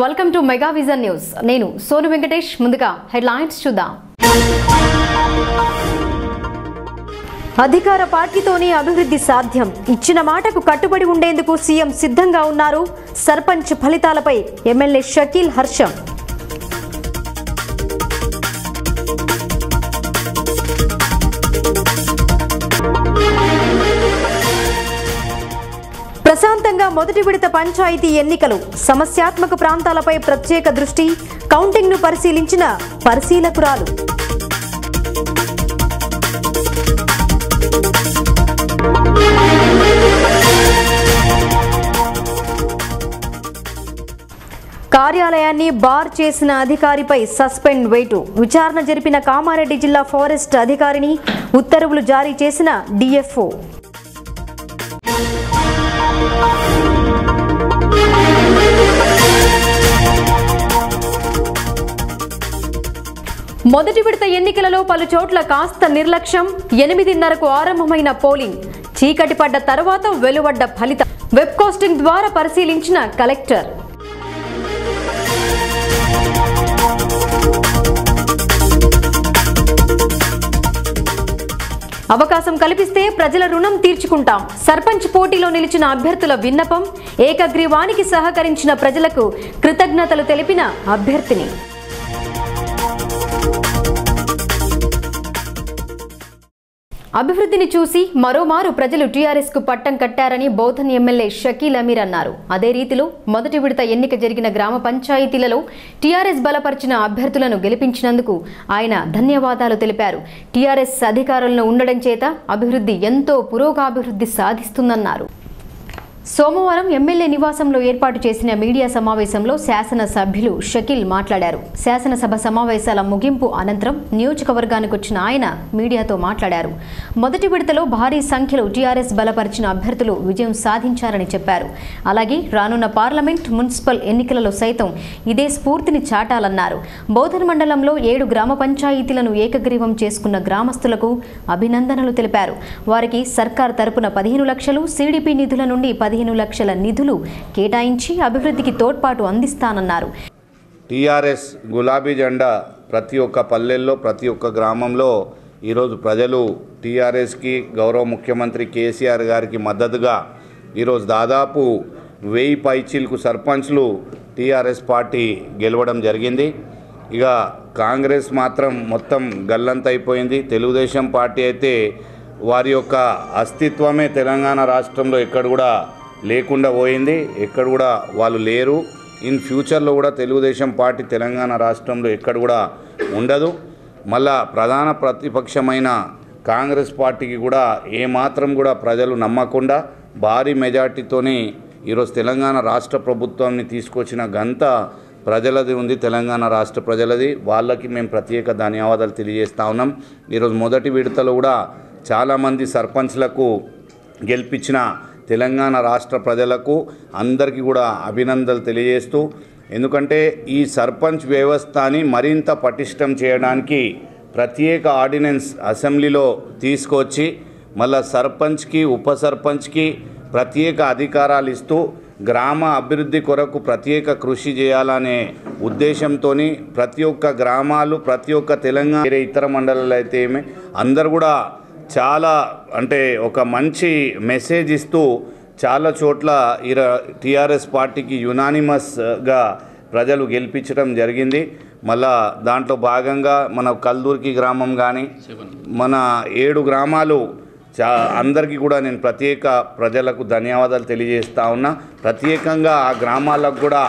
Welcome to mega vision news. నేను సోను వెంకటేష్. ముందుగా headlines చూద్దాం. అధికార పార్టీతోనే అభివృద్ధి సాధ్యం. ఇచ్చిన మాటకు కట్టుబడి ఉండేందుకు సీఎం సిద్ధంగా ఉన్నారు. సర్పంచ్ ఫలితాలపై ఎమ్మెల్యే షకీల్ హర్షం. ప్రశాంతంగా మొదటి విడత పంచాయతీ ఎన్నికలు. సమస్యాత్మక ప్రాంతాలపై ప్రత్యేక దృష్టి. కౌంటింగ్ను పరిశీలించిన పరిశీలకురాలు. కార్యాలయాన్ని బార్ చేసిన అధికారిపై సస్పెండ్ వేటు. విచారణ జరిపిన కామారెడ్డి జిల్లా ఫారెస్ట్ అధికారిని ఉత్తర్వులు జారీ చేసిన డిఎఫ్ఓ. మొదటి విడత ఎన్నికలలో పలు చోట్ల కాస్త నిర్లక్ష్యం. 8:30కు ఆరంభమైన పోలింగ్. చీకటి పడ్డ తర్వాత వెలువడ్డ ఫలితం. వెబ్ కాస్టింగ్ ద్వారా పరిశీలించిన కలెక్టర్. అవకాశం కల్పిస్తే ప్రజల రుణం తీర్చుకుంటాం. సర్పంచ్ పోటీలో నిలిచిన అభ్యర్థుల విన్నపం. ఏకగ్రీవానికి సహకరించిన ప్రజలకు కృతజ్ఞతలు తెలిపిన అభ్యర్థిని. అభివృద్ధిని చూసి మరోమారు ప్రజలు టీఆర్ఎస్ కు పట్టం కట్టారని బోధన్ ఎమ్మెల్యే షకీల్ అమీర్ అన్నారు. అదే రీతిలో మొదటి విడత ఎన్నిక జరిగిన గ్రామ పంచాయతీలలో టీఆర్ఎస్ బలపరిచిన అభ్యర్థులను గెలిపించినందుకు ఆయన ధన్యవాదాలు తెలిపారు. టీఆర్ఎస్ అధికారంలో ఉండడం చేత అభివృద్ధి ఎంతో పురోగాభివృద్ధి సాధిస్తుందన్నారు. సోమవారం ఎమ్మెల్యే నివాసంలో ఏర్పాటు చేసిన మీడియా సమావేశంలో శాసనసభ్యులు షకీల్ మాట్లాడారు. శాసనసభ సమావేశాల ముగింపు అనంతరం నియోజకవర్గానికి వచ్చిన ఆయన మీడియాతో మాట్లాడారు. మొదటి విడతలో భారీ సంఖ్యలో టీఆర్ఎస్ బలపరిచిన అభ్యర్థులు విజయం సాధించారని చెప్పారు. అలాగే రానున్న పార్లమెంట్, మున్సిపల్ ఎన్నికలలో సైతం ఇదే స్ఫూర్తిని చాటాలన్నారు. బోధన్ మండలంలో 7 గ్రామ పంచాయతీలను ఏకగ్రీవం చేసుకున్న గ్రామస్తులకు అభినందనలు తెలిపారు. వారికి సర్కార్ తరపున 15 లక్షలు, సిడిపి నిధుల నుండి 15 లక్షల నిధులు కేటాయించి అభివృద్ధికి తోడ్పాటు అందిస్తానన్నారు. టీఆర్ఎస్ గులాబీ జెండా ప్రతి ఒక్క పల్లెల్లో, ప్రతి ఒక్క గ్రామంలో ఈరోజు ప్రజలు టీఆర్ఎస్కి, గౌరవ ముఖ్యమంత్రి కేసీఆర్ గారికి మద్దతుగా ఈరోజు దాదాపు 1000 పైచీలకు సర్పంచ్లు టీఆర్ఎస్ పార్టీ గెలవడం జరిగింది. ఇక కాంగ్రెస్ మాత్రం మొత్తం గల్లంతైపోయింది. తెలుగుదేశం పార్టీ అయితే వారి యొక్క అస్తిత్వమే తెలంగాణ రాష్ట్రంలో ఎక్కడ కూడా లేకుండా పోయింది. ఎక్కడ కూడా వాళ్ళు లేరు. ఇన్ ఫ్యూచర్లో కూడా తెలుగుదేశం పార్టీ తెలంగాణ రాష్ట్రంలో ఎక్కడ కూడా ఉండదు. మళ్ళా ప్రధాన ప్రతిపక్షమైన కాంగ్రెస్ పార్టీకి కూడా ఏమాత్రం కూడా ప్రజలు నమ్మకుండా భారీ మెజార్టీతోని ఈరోజు తెలంగాణ రాష్ట్ర ప్రభుత్వాన్ని తీసుకొచ్చిన ఘనత ప్రజలది ఉంది, తెలంగాణ రాష్ట్ర ప్రజలది. వాళ్ళకి మేము ప్రత్యేక ధన్యవాదాలు తెలియజేస్తూ ఉన్నాం. ఈరోజు మొదటి విడతలో కూడా చాలామంది సర్పంచ్లకు గెలిపించిన తెలంగాణ రాష్ట్ర ప్రజలకు అందరికీ కూడా అభినందనలు తెలియజేస్తూ, ఎందుకంటే ఈ సర్పంచ్ వ్యవస్థని మరింత పటిష్టం చేయడానికి ప్రత్యేక ఆర్డినెన్స్ అసెంబ్లీలో తీసుకొచ్చి మళ్ళా సర్పంచ్కి, ఉప సర్పంచ్కి ప్రత్యేక అధికారాలు ఇస్తూ గ్రామ అభివృద్ధి కొరకు ప్రత్యేక కృషి చేయాలనే ఉద్దేశంతో ప్రతి ఒక్క గ్రామాలు, ప్రతి ఒక్క తెలంగాణ ఇతర మండలాలు అయితే ఏమి అందరు కూడా చాలా అంటే ఒక మంచి మెసేజ్ ఇస్తూ చాలా చోట్ల టీఆర్ఎస్ పార్టీకి యునానిమస్గా ప్రజలు గెలిపించడం జరిగింది. మళ్ళా దాంట్లో భాగంగా మన కల్దూర్కి గ్రామం కానీ మన 7 గ్రామాలు అందరికీ కూడా నేను ప్రత్యేక ప్రజలకు ధన్యవాదాలు తెలియజేస్తా ఉన్నా. ప్రత్యేకంగా ఆ గ్రామాలకు కూడా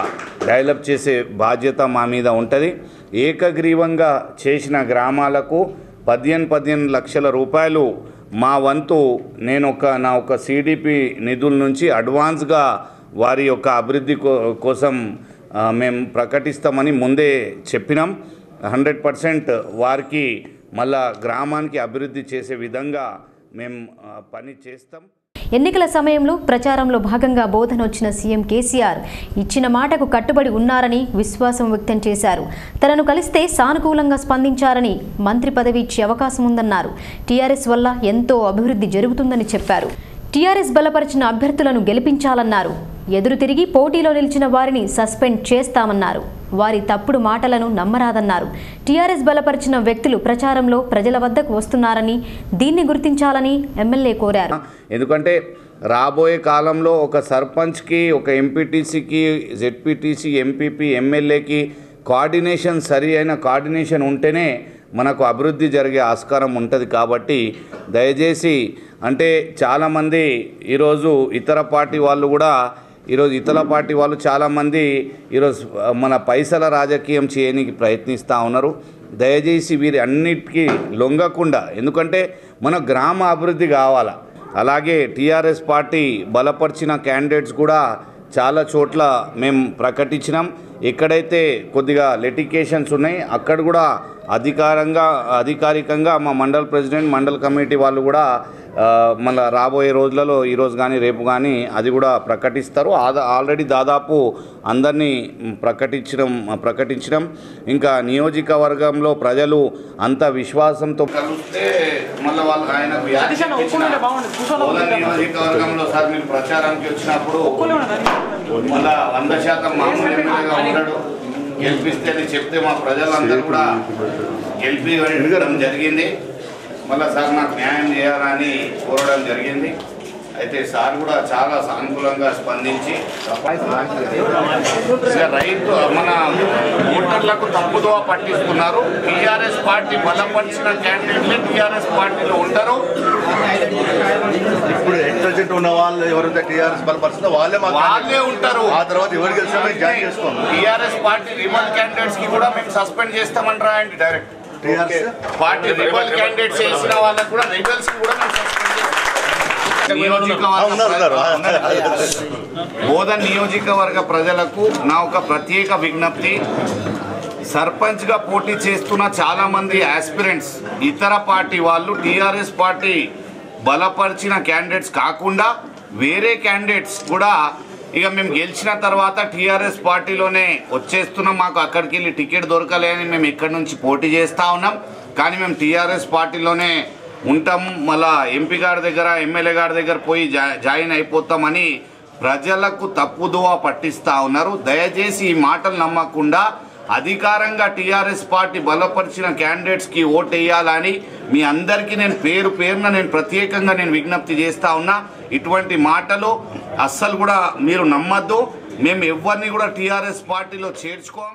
డెవలప్ చేసే బాధ్యత మా మీద ఉంటుంది. ఏకగ్రీవంగా చేసిన గ్రామాలకు 15 లక్షల రూపాయలు మా వంతు నేను నా ఒక సిడిపి నిధుల నుంచి అడ్వాన్స్గా వారి యొక్క అభివృద్ధి కోసం మేము ప్రకటిస్తామని ముందే చెప్పినాం. 100% వారికి మళ్ళా గ్రామానికి అభివృద్ధి చేసే విధంగా మేము పని చేస్తాం. ఎన్నికల సమయంలో ప్రచారంలో భాగంగా బోధన వచ్చిన సీఎం కేసీఆర్ ఇచ్చిన మాటకు కట్టుబడి ఉన్నారని విశ్వాసం వ్యక్తం చేశారు. తనను కలిస్తే సానుకూలంగా స్పందించారని, మంత్రి పదవి ఇచ్చే అవకాశం ఉందన్నారు. టీఆర్ఎస్ వల్ల ఎంతో అభివృద్ధి జరుగుతుందని చెప్పారు. టీఆర్ఎస్ బలపరిచిన అభ్యర్థులను గెలిపించాలన్నారు. ఎదురు తిరిగి పోటీలో నిలిచిన వారిని సస్పెండ్ చేస్తామన్నారు. వారి తప్పుడు మాటలను నమ్మరాదన్నారు. టీఆర్ఎస్ బలపరిచిన వ్యక్తులు ప్రచారంలో ప్రజల వద్దకు వస్తున్నారని, దీన్ని గుర్తించాలని ఎమ్మెల్యే కోరారు. ఎందుకంటే రాబోయే కాలంలో ఒక సర్పంచ్కి, ఒక ఎంపీటీసీకి, జెడ్పీటీసీ, ఎంపీపీ, ఎమ్మెల్యేకి కోఆర్డినేషన్, సరి అయిన కోఆర్డినేషన్ ఉంటేనే మనకు అభివృద్ధి జరిగే ఆస్కారం ఉంటుంది. కాబట్టి దయచేసి అంటే చాలామంది ఈరోజు ఇతర పార్టీ వాళ్ళు చాలామంది ఈరోజు మన పైసల రాజకీయం చేయడానికి ప్రయత్నిస్తూ ఉన్నారు. దయచేసి వీరి అన్నిటికీ లొంగకుండా, ఎందుకంటే మన గ్రామ అభివృద్ధి కావాలా. అలాగే టీఆర్ఎస్ పార్టీ బలపరిచిన క్యాండిడేట్స్ కూడా చాలా చోట్ల మేము ప్రకటించినాం. ఎక్కడైతే కొద్దిగా లిటిగేషన్స్ ఉన్నాయి అక్కడ కూడా అధికారికంగా మా మండల్ ప్రెసిడెంట్, మండల్ కమిటీ వాళ్ళు కూడా మళ్ళీ రాబోయే రోజులలో ఈరోజు కానీ రేపు కానీ అది కూడా ప్రకటిస్తారు. ఆల్రెడీ దాదాపు అందరినీ ప్రకటించడం. ఇంకా నియోజకవర్గంలో ప్రజలు అంత విశ్వాసంతో కలిస్తే మళ్ళీ వాళ్ళు నియోజకవర్గంలో సార్ మీరు ప్రచారానికి వచ్చినప్పుడు మళ్ళీ 100% మామూలు ఎమ్మెల్యేగా ఉండడు, గెలిపిస్తే అని చెప్తే మా ప్రజలందరూ కూడా గెలిపించడం జరిగింది. మళ్ళీ సార్ నాకు న్యాయం చేయాలని కోరడం జరిగింది. అయితే సార్ కూడా చాలా సానుకూలంగా స్పందించి రైతు మన ఓటర్లకు తప్పుదోవ పట్టిస్తున్నారు. టీఆర్ఎస్ పార్టీ బలపరిచిన క్యాండిడేట్లే టీఆర్ఎస్ పార్టీలో ఉంటారు. ఇప్పుడు ఇంటెలిజెంట్ ఉన్న వాళ్ళు ఎవరైతే టీఆర్ఎస్ బలపరిచిందో వాళ్ళే ఉంటారు. ఆ తర్వాత ఎవరు గెలిచినా జాయిన్ చేసుకోండి. టీఆర్ఎస్ పార్టీ రిమోట్ క్యాండిడేట్స్ కి కూడా మేము సస్పెండ్ చేస్తామంటారా అండి? డైరెక్ట్ పార్టీ రిమోట్ క్యాండిడేట్స్ చేసిన వాళ్ళకి కూడా రిబల్స్ కి కూడా మేము సస్పెండ్ బోధన్ నియోజకవర్గ ప్రజలకు నా ఒక ప్రత్యేక విజ్ఞప్తి. సర్పంచ్గా పోటీ చేస్తున్న చాలామంది ఆస్పిరెంట్స్ ఇతర పార్టీ వాళ్ళు టీఆర్ఎస్ పార్టీ బలపరిచిన క్యాండిడేట్స్ కాకుండా వేరే క్యాండిడేట్స్ కూడా ఇక మేము గెలిచిన తర్వాత టీఆర్ఎస్ పార్టీలోనే వచ్చేస్తున్నాం, మాకు అక్కడికి వెళ్ళి టికెట్ దొరకలే అని మేము ఇక్కడి నుంచి పోటీ చేస్తూ ఉన్నాం, కానీ మేము టీఆర్ఎస్ పార్టీలోనే ఉంటాం, మళ్ళా ఎంపీ గారి దగ్గర, ఎమ్మెల్యే గారి దగ్గర పోయి జాయిన్ అయిపోతామని ప్రజలకు తప్పుదోవ పట్టిస్తూ ఉన్నారు. దయచేసి ఈ మాటలు నమ్మకుండా అధికారంగా టీఆర్ఎస్ పార్టీ బలపరిచిన క్యాండిడేట్స్కి ఓటు వేయాలని మీ అందరికీ నేను పేరున నేను ప్రత్యేకంగా నేను విజ్ఞప్తి చేస్తూ ఉన్నా. ఇటువంటి మాటలు అస్సలు కూడా మీరు నమ్మద్దు. మేము ఎవరిని కూడా టీఆర్ఎస్ పార్టీలో చేర్చుకోం.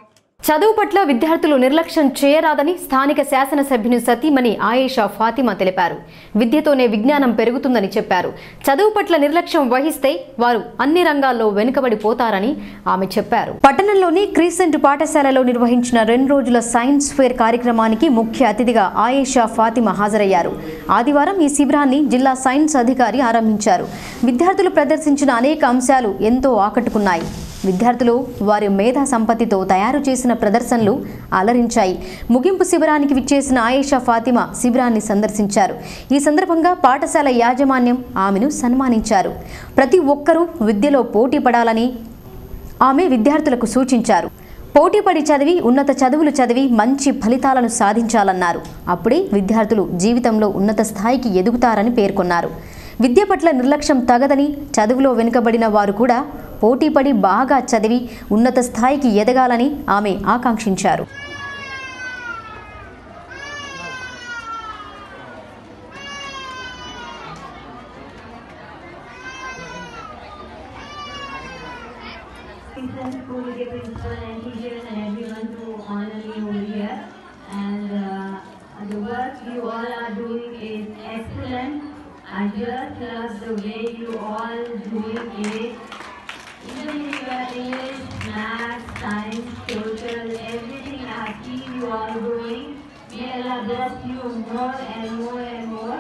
చదువు పట్ల విద్యార్థులు నిర్లక్ష్యం చేయరాదని స్థానిక శాసనసభ్యుని సతీమణి ఆయేషా ఫాతిమా తెలిపారు. విద్యతోనే విజ్ఞానం పెరుగుతుందని చెప్పారు. చదువు పట్ల నిర్లక్ష్యం వహిస్తే వారు అన్ని రంగాల్లో వెనుకబడిపోతారని ఆమె చెప్పారు. పట్టణంలోని క్రీసెంట్ పాఠశాలలో నిర్వహించిన 2 రోజుల సైన్స్ ఫేర్ కార్యక్రమానికి ముఖ్య అతిథిగా ఆయేషా ఫాతిమా హాజరయ్యారు. ఆదివారం ఈ శిబిరాన్ని జిల్లా సైన్స్ అధికారి ఆరంభించారు. విద్యార్థులు ప్రదర్శించిన అనేక అంశాలు ఎంతో ఆకట్టుకున్నాయి. విద్యార్థులు వారి మేధా సంపత్తితో తయారు చేసిన ప్రదర్శనలు అలరించాయి. ముగింపు శిబిరానికి విచ్చేసిన ఆయేషా ఫాతిమా శిబిరాన్ని సందర్శించారు. ఈ సందర్భంగా పాఠశాల యాజమాన్యం ఆమెను సన్మానించారు. ప్రతి ఒక్కరూ విద్యలో పోటీ పడాలని ఆమె విద్యార్థులకు సూచించారు. పోటీపడి చదివి ఉన్నత చదువులు చదివి మంచి ఫలితాలను సాధించాలన్నారు. అప్పుడే విద్యార్థులు జీవితంలో ఉన్నత స్థాయికి ఎదుగుతారని పేర్కొన్నారు. విద్య పట్ల నిర్లక్ష్యం తగదని, చదువులో వెనుకబడిన వారు కూడా పోటీపడి బాగా చదివి ఉన్నత స్థాయికి ఎదగాలని ఆమె ఆకాంక్షించారు. I just love the way you all doing it. Even if you are English, math, science, social, everything I have seen you all doing. May Allah bless you more and more and more.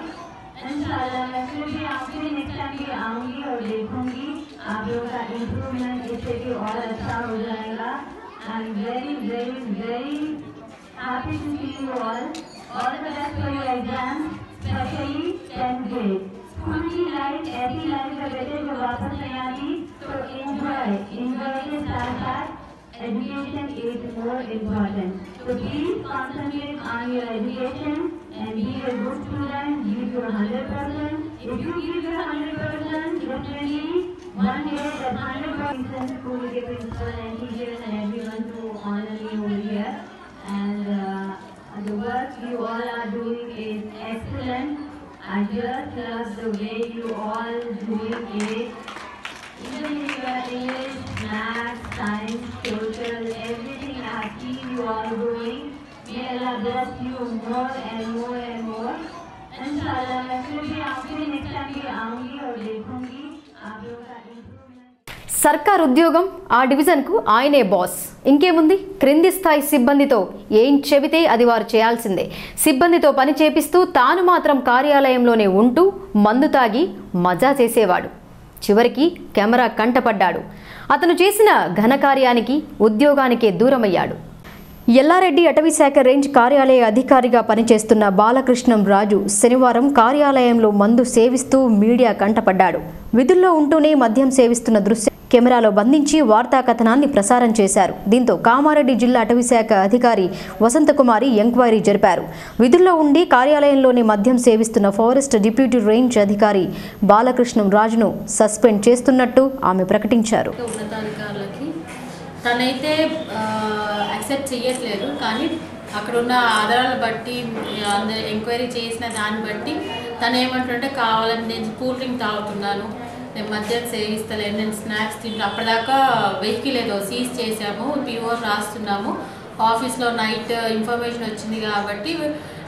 इंशाल्लाह मैं फिर भी आपके next time भी आऊँगी और देखूँगी आप लोगों का इम्प्रूवमेंट इससे भी और अच्छा हो जाएगा. I am very very very happy to see you all. All the best for your exams. Especially 10th grade. School की लाइफ ऐसी लाइफ है बेटे जो वापस नहीं आती, तो enjoy के साथ साथ education is more important. So please concentrate on your education and be a good student. Give your 100%. If you give your 100%, definitely One is the 100% school principal and teachers and everyone to honor me over here. And the work you all are doing is excellent. I just love the way you all doing it. Even in your English, math, science, social, everything I see you all doing. May Allah bless you more and more and more. Inshallah, मैं फिर भी आपके next time भी आऊँगी और देखूँगी आप लोगों का improvement. సర్కార్ ఉద్యోగం ఆ డివిజన్కు ఆయనే బాస్. ఇంకేముంది, క్రింది స్థాయి సిబ్బందితో ఏం చెబితే అది వారు చేయాల్సిందే. సిబ్బందితో పని చేపిస్తూ తాను మాత్రం కార్యాలయంలోనే ఉంటూ మందు తాగి మజా చేసేవాడు. చివరికి కెమెరా కంటపడ్డాడు. అతను చేసిన ఘనకార్యానికి ఉద్యోగానికే దూరమయ్యాడు. ఎల్లారెడ్డి అటవీశాఖ రేంజ్ కార్యాలయ అధికారిగా పనిచేస్తున్న బాలకృష్ణం రాజు శనివారం కార్యాలయంలో మందు సేవిస్తూ మీడియా కంటపడ్డాడు. విధుల్లో ఉంటూనే మద్యం సేవిస్తున్న దృశ్యం కెమెరాలో బంధించి వార్తా కథనాన్ని ప్రసారం చేశారు. దీంతో కామారెడ్డి జిల్లా అటవీశాఖ అధికారి వసంతకుమారి ఎంక్వైరీ జరిపారు. విధుల్లో ఉండి కార్యాలయంలోని మద్యం సేవిస్తున్న ఫారెస్ట్ డిప్యూటీ రేంజ్ అధికారి బాలకృష్ణం రాజును సస్పెండ్ చేస్తున్నట్టు ఆమె ప్రకటించారు. తనైతే యాక్సెప్ట్ చేయట్లేదు, కానీ అక్కడ ఉన్న ఆధారాలను బట్టి అందరు ఎంక్వైరీ చేసిన దాన్ని బట్టి తను ఏమంటుంటే కావాలని నేను కూల్ డ్రింక్ తాగుతున్నాను, నేను మద్యం సేవిస్తలేను, నేను స్నాక్స్ తింటాను. అప్పటిదాకా వెహికల్ ఏదో సీజ్ చేసాము, పిఓ రాస్తున్నాము, ఆఫీస్లో నైట్ ఇన్ఫర్మేషన్ వచ్చింది కాబట్టి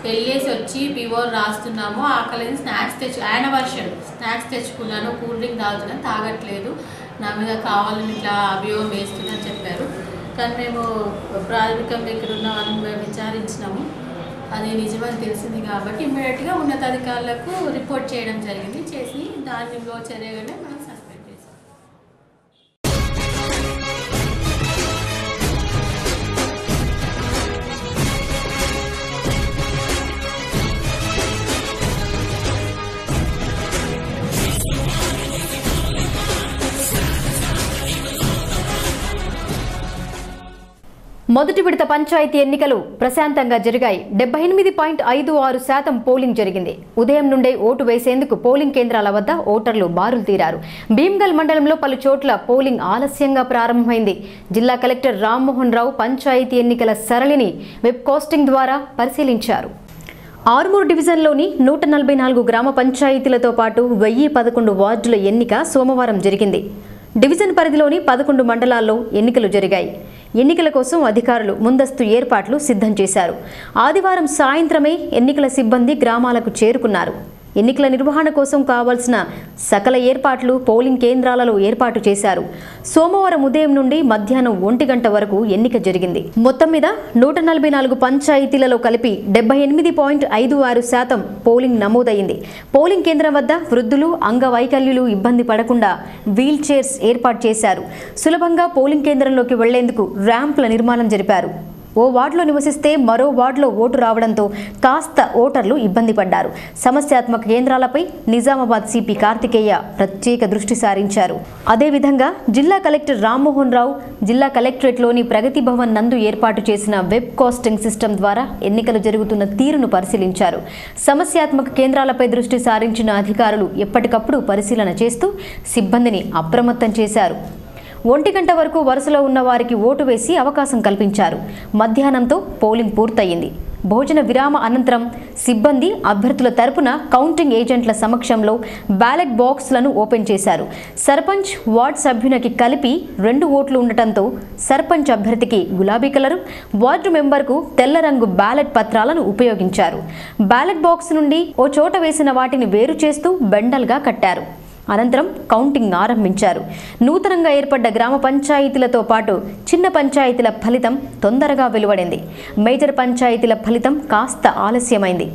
వెళ్ళేసి వచ్చి పిఓ రాస్తున్నాము, ఆకలిని స్నాక్స్ ఆయన వర్షన్ స్నాక్స్ తెచ్చుకున్నాను, కూల్ డ్రింక్ తాగుతున్నాను, తాగట్లేదు, నా మీద కావాలని ఇట్లా అభియోగం వేస్తుందని చెప్పారు. కానీ మేము ప్రాథమికంగా ఇక్కడ ఉన్న వాళ్ళని మేము విచారించినాము, అది నిజమని తెలిసింది కాబట్టి ఇమ్మీడియట్గా ఉన్నతాధికారులకు రిపోర్ట్ చేయడం జరిగింది. చేసి దానిలో చర్యగానే మనం సస్పెండ్ చేసాం. మొదటి విడత పంచాయతీ ఎన్నికలు ప్రశాంతంగా జరిగాయి. 78.56% పోలింగ్ జరిగింది. ఉదయం నుండే ఓటు వేసేందుకు పోలింగ్ కేంద్రాల వద్ద ఓటర్లు బారులు తీరారు. భీమ్గల్ మండలంలో పలు చోట్ల పోలింగ్ ఆలస్యంగా ప్రారంభమైంది. జిల్లా కలెక్టర్ రామ్మోహన్ రావు పంచాయతీ ఎన్నికల సరళిని వెబ్ కాస్టింగ్ ద్వారా పరిశీలించారు. ఆర్మూర్ డివిజన్లోని 144 గ్రామ పంచాయతీలతో పాటు 1011 వార్డుల ఎన్నిక సోమవారం జరిగింది. డివిజన్ పరిధిలోని 11 మండలాల్లో ఎన్నికలు జరిగాయి. ఎన్నికల కోసం అధికారులు ముందస్తు ఏర్పాట్లు సిద్ధం చేశారు. ఆదివారం సాయంత్రమే ఎన్నికల సిబ్బంది గ్రామాలకు చేరుకున్నారు. ఎన్నికల నిర్వహణ కోసం కావాల్సిన సకల ఏర్పాట్లు పోలింగ్ కేంద్రాలలో ఏర్పాటు చేశారు. సోమవారం ఉదయం నుండి మధ్యాహ్నం 1 గంట వరకు ఎన్నిక జరిగింది. మొత్తం మీద 144 పంచాయతీలలో కలిపి 78.56% పోలింగ్ నమోదైంది. పోలింగ్ కేంద్రం వద్ద వృద్ధులు, అంగవైకల్యులు ఇబ్బంది పడకుండా వీల్ చైర్స్ ఏర్పాటు చేశారు. సులభంగా పోలింగ్ కేంద్రంలోకి వెళ్లేందుకు ర్యాంపుల నిర్మాణం జరిపారు. ఓ వార్డులో నివసిస్తే మరో వార్డులో ఓటు రావడంతో కాస్త ఓటర్లు ఇబ్బంది పడ్డారు. సమస్యాత్మక కేంద్రాలపై నిజామాబాద్ సిపి కార్తికేయ ప్రత్యేక దృష్టి సారించారు. అదేవిధంగా జిల్లా కలెక్టర్ రామ్మోహన్ రావు జిల్లా కలెక్టరేట్లోని ప్రగతి భవన్ నందు ఏర్పాటు చేసిన వెబ్ కాస్టింగ్ సిస్టమ్ ద్వారా ఎన్నికలు జరుగుతున్న తీరును పరిశీలించారు. సమస్యాత్మక కేంద్రాలపై దృష్టి సారించిన అధికారులు ఎప్పటికప్పుడు పరిశీలన చేస్తూ సిబ్బందిని అప్రమత్తం చేశారు. 1 గంట వరకు వరుసలో ఉన్న వారికి ఓటు వేసి అవకాశం కల్పించారు. మధ్యాహ్నంతో పోలింగ్ పూర్తయింది. భోజన విరామ అనంతరం సిబ్బంది అభ్యర్థుల తరపున కౌంటింగ్ ఏజెంట్ల సమక్షంలో బ్యాలెట్ బాక్స్లను ఓపెన్ చేశారు. సర్పంచ్, వార్డు సభ్యునికి కలిపి 2 ఓట్లు ఉండటంతో సర్పంచ్ అభ్యర్థికి గులాబీ కలరు, వార్డు మెంబర్కు తెల్ల రంగు బ్యాలెట్ పత్రాలను ఉపయోగించారు. బ్యాలెట్ బాక్స్ నుండి ఓ చోట వేసిన వాటిని వేరు చేస్తూ బెండల్గా కట్టారు. అనంతరం కౌంటింగ్ ఆరంభించారు. నూతనంగా ఏర్పడ్డ గ్రామ పంచాయతీలతో పాటు చిన్న పంచాయతీల ఫలితం తొందరగా వెలువడింది. మేజర్ పంచాయతీల ఫలితం కాస్త ఆలస్యమైంది.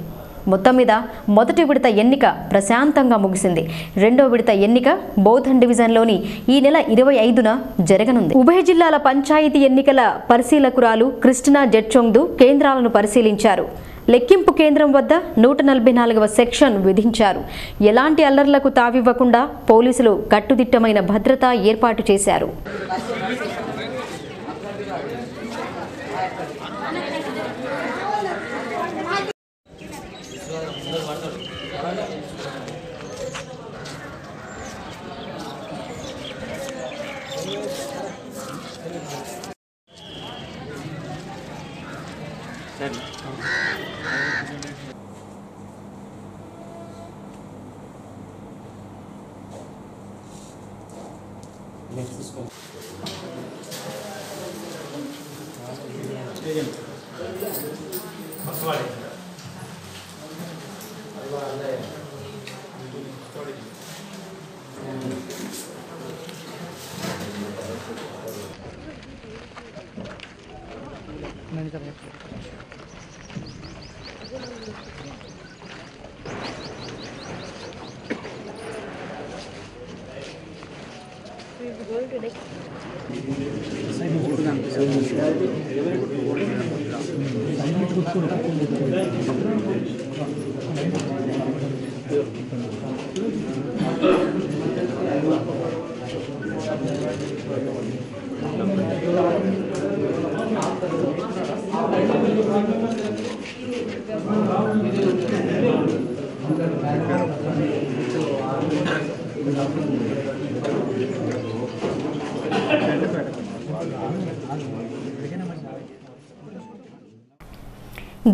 మొత్తం మీద మొదటి విడత ఎన్నిక ప్రశాంతంగా ముగిసింది. రెండో విడత ఎన్నిక బోధన్ డివిజన్లోని ఈ నెల 25న జరగనుంది. ఉభయ జిల్లాల పంచాయతీ ఎన్నికల పరిశీలకురాలు క్రిస్టినా జెట్చొంగ్దు కేంద్రాలను పరిశీలించారు. లెక్కింపు కేంద్రం వద్ద 144వ సెక్షన్ విధించారు. ఎలాంటి అల్లర్లకు తావివ్వకుండా పోలీసులు కట్టుదిట్టమైన భద్రత ఏర్పాటు చేశారు.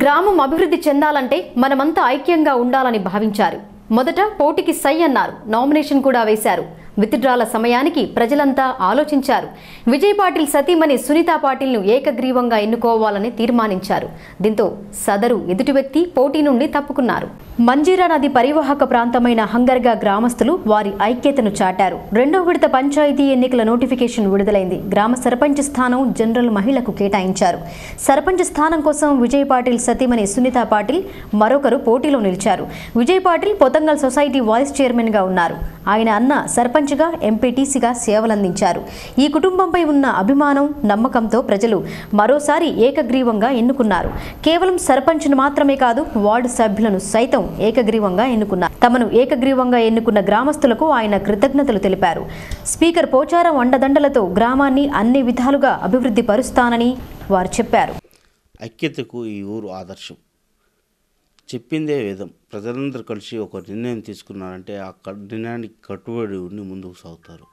గ్రామం అభివృద్ధి చెందాలంటే మనమంతా ఐక్యంగా ఉండాలని భావించారు. మొదట పోటీకి సై అన్నారు. నామినేషన్ కూడా వేశారు. విత్డ్రాల సమయానికి ప్రజలంతా ఆలోచించారు. విజయ్ పాటిల్ సతీమణి సునీతా పాటిల్ను ఏకగ్రీవంగా ఎన్నుకోవాలని తీర్మానించారు. దీంతో సదరు ఎదుటి వ్యక్తి పోటీ నుండి తప్పుకున్నారు. మంజీరా నది పరివాహక ప్రాంతమైన హంగర్గా గ్రామస్తులు వారి ఐక్యతను చాటారు. రెండవ విడత పంచాయతీ ఎన్నికల నోటిఫికేషన్ విడుదలైంది. గ్రామ సర్పంచ్ స్థానం జనరల్ మహిళకు కేటాయించారు. సర్పంచ్ స్థానం కోసం విజయ్ పాటిల్ సతీమణి సునీతా పాటిల్ మరొకరు పోటీలో నిలిచారు. విజయ్ పాటిల్ పొతంగల్ సొసైటీ వైస్ చైర్మన్గా ఉన్నారు. ఆయన అన్న సర్పంచ్గా ఎంపీటీసీగా సేవలందించారు. ఈ కుటుంబంపై ఉన్న అభిమానం, నమ్మకంతో ప్రజలు మరోసారి ఏకగ్రీవంగా ఎన్నుకున్నారు. కేవలం సర్పంచ్ను మాత్రమే కాదు, వార్డు సభ్యులను సైతం ఏకగ్రీవంగా ఎన్నుకున్నారు. తమను ఏకగ్రీవంగా ఎన్నుకున్న గ్రామస్తులకు ఆయన కృతజ్ఞతలు తెలిపారు. స్పీకర్ పోచారం అండదండలతో గ్రామాన్ని అన్ని విధాలుగా అభివృద్ధి పరుస్తానని వారు చెప్పారు. ఐక్యతకు ఈ ఊరు ఆదర్శం. చెప్పిందే వేదం. ప్రజలందరూ కలిసి ఒక నిర్ణయం తీసుకున్నారంటే ఆ నిర్ణయానికి కట్టుబడి ఉండి ముందుకు సాగుతారు.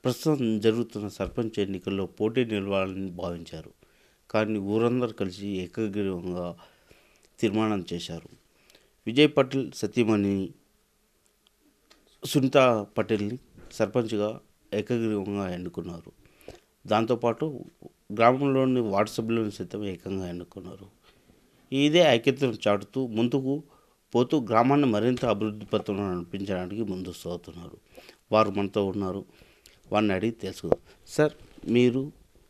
ప్రస్తుతం జరుగుతున్న సర్పంచ్ ఎన్నికల్లో పోటీ నిలవాలని భావించారు. కానీ ఊరందరూ కలిసి ఏకగ్రీవంగా తీర్మానం చేశారు. విజయ్ పాటిల్ సతీమణి సునీతా పాటిల్ని సర్పంచ్గా ఏకగ్రీవంగా ఎన్నుకున్నారు. దాంతోపాటు గ్రామంలోని వార్డు సభ్యులను సైతం ఏకంగా ఎన్నుకున్నారు. ఇదే ఐక్యతను చాటుతూ ముందుకు పోతూ గ్రామాన్ని మరింత అభివృద్ధి పథంలో నడిపించడానికి ముందుకు సాగుతున్నారు. వారు మనతో ఉన్నారు. వారిని అడిగి తెలుసుకుందాం. సార్, మీరు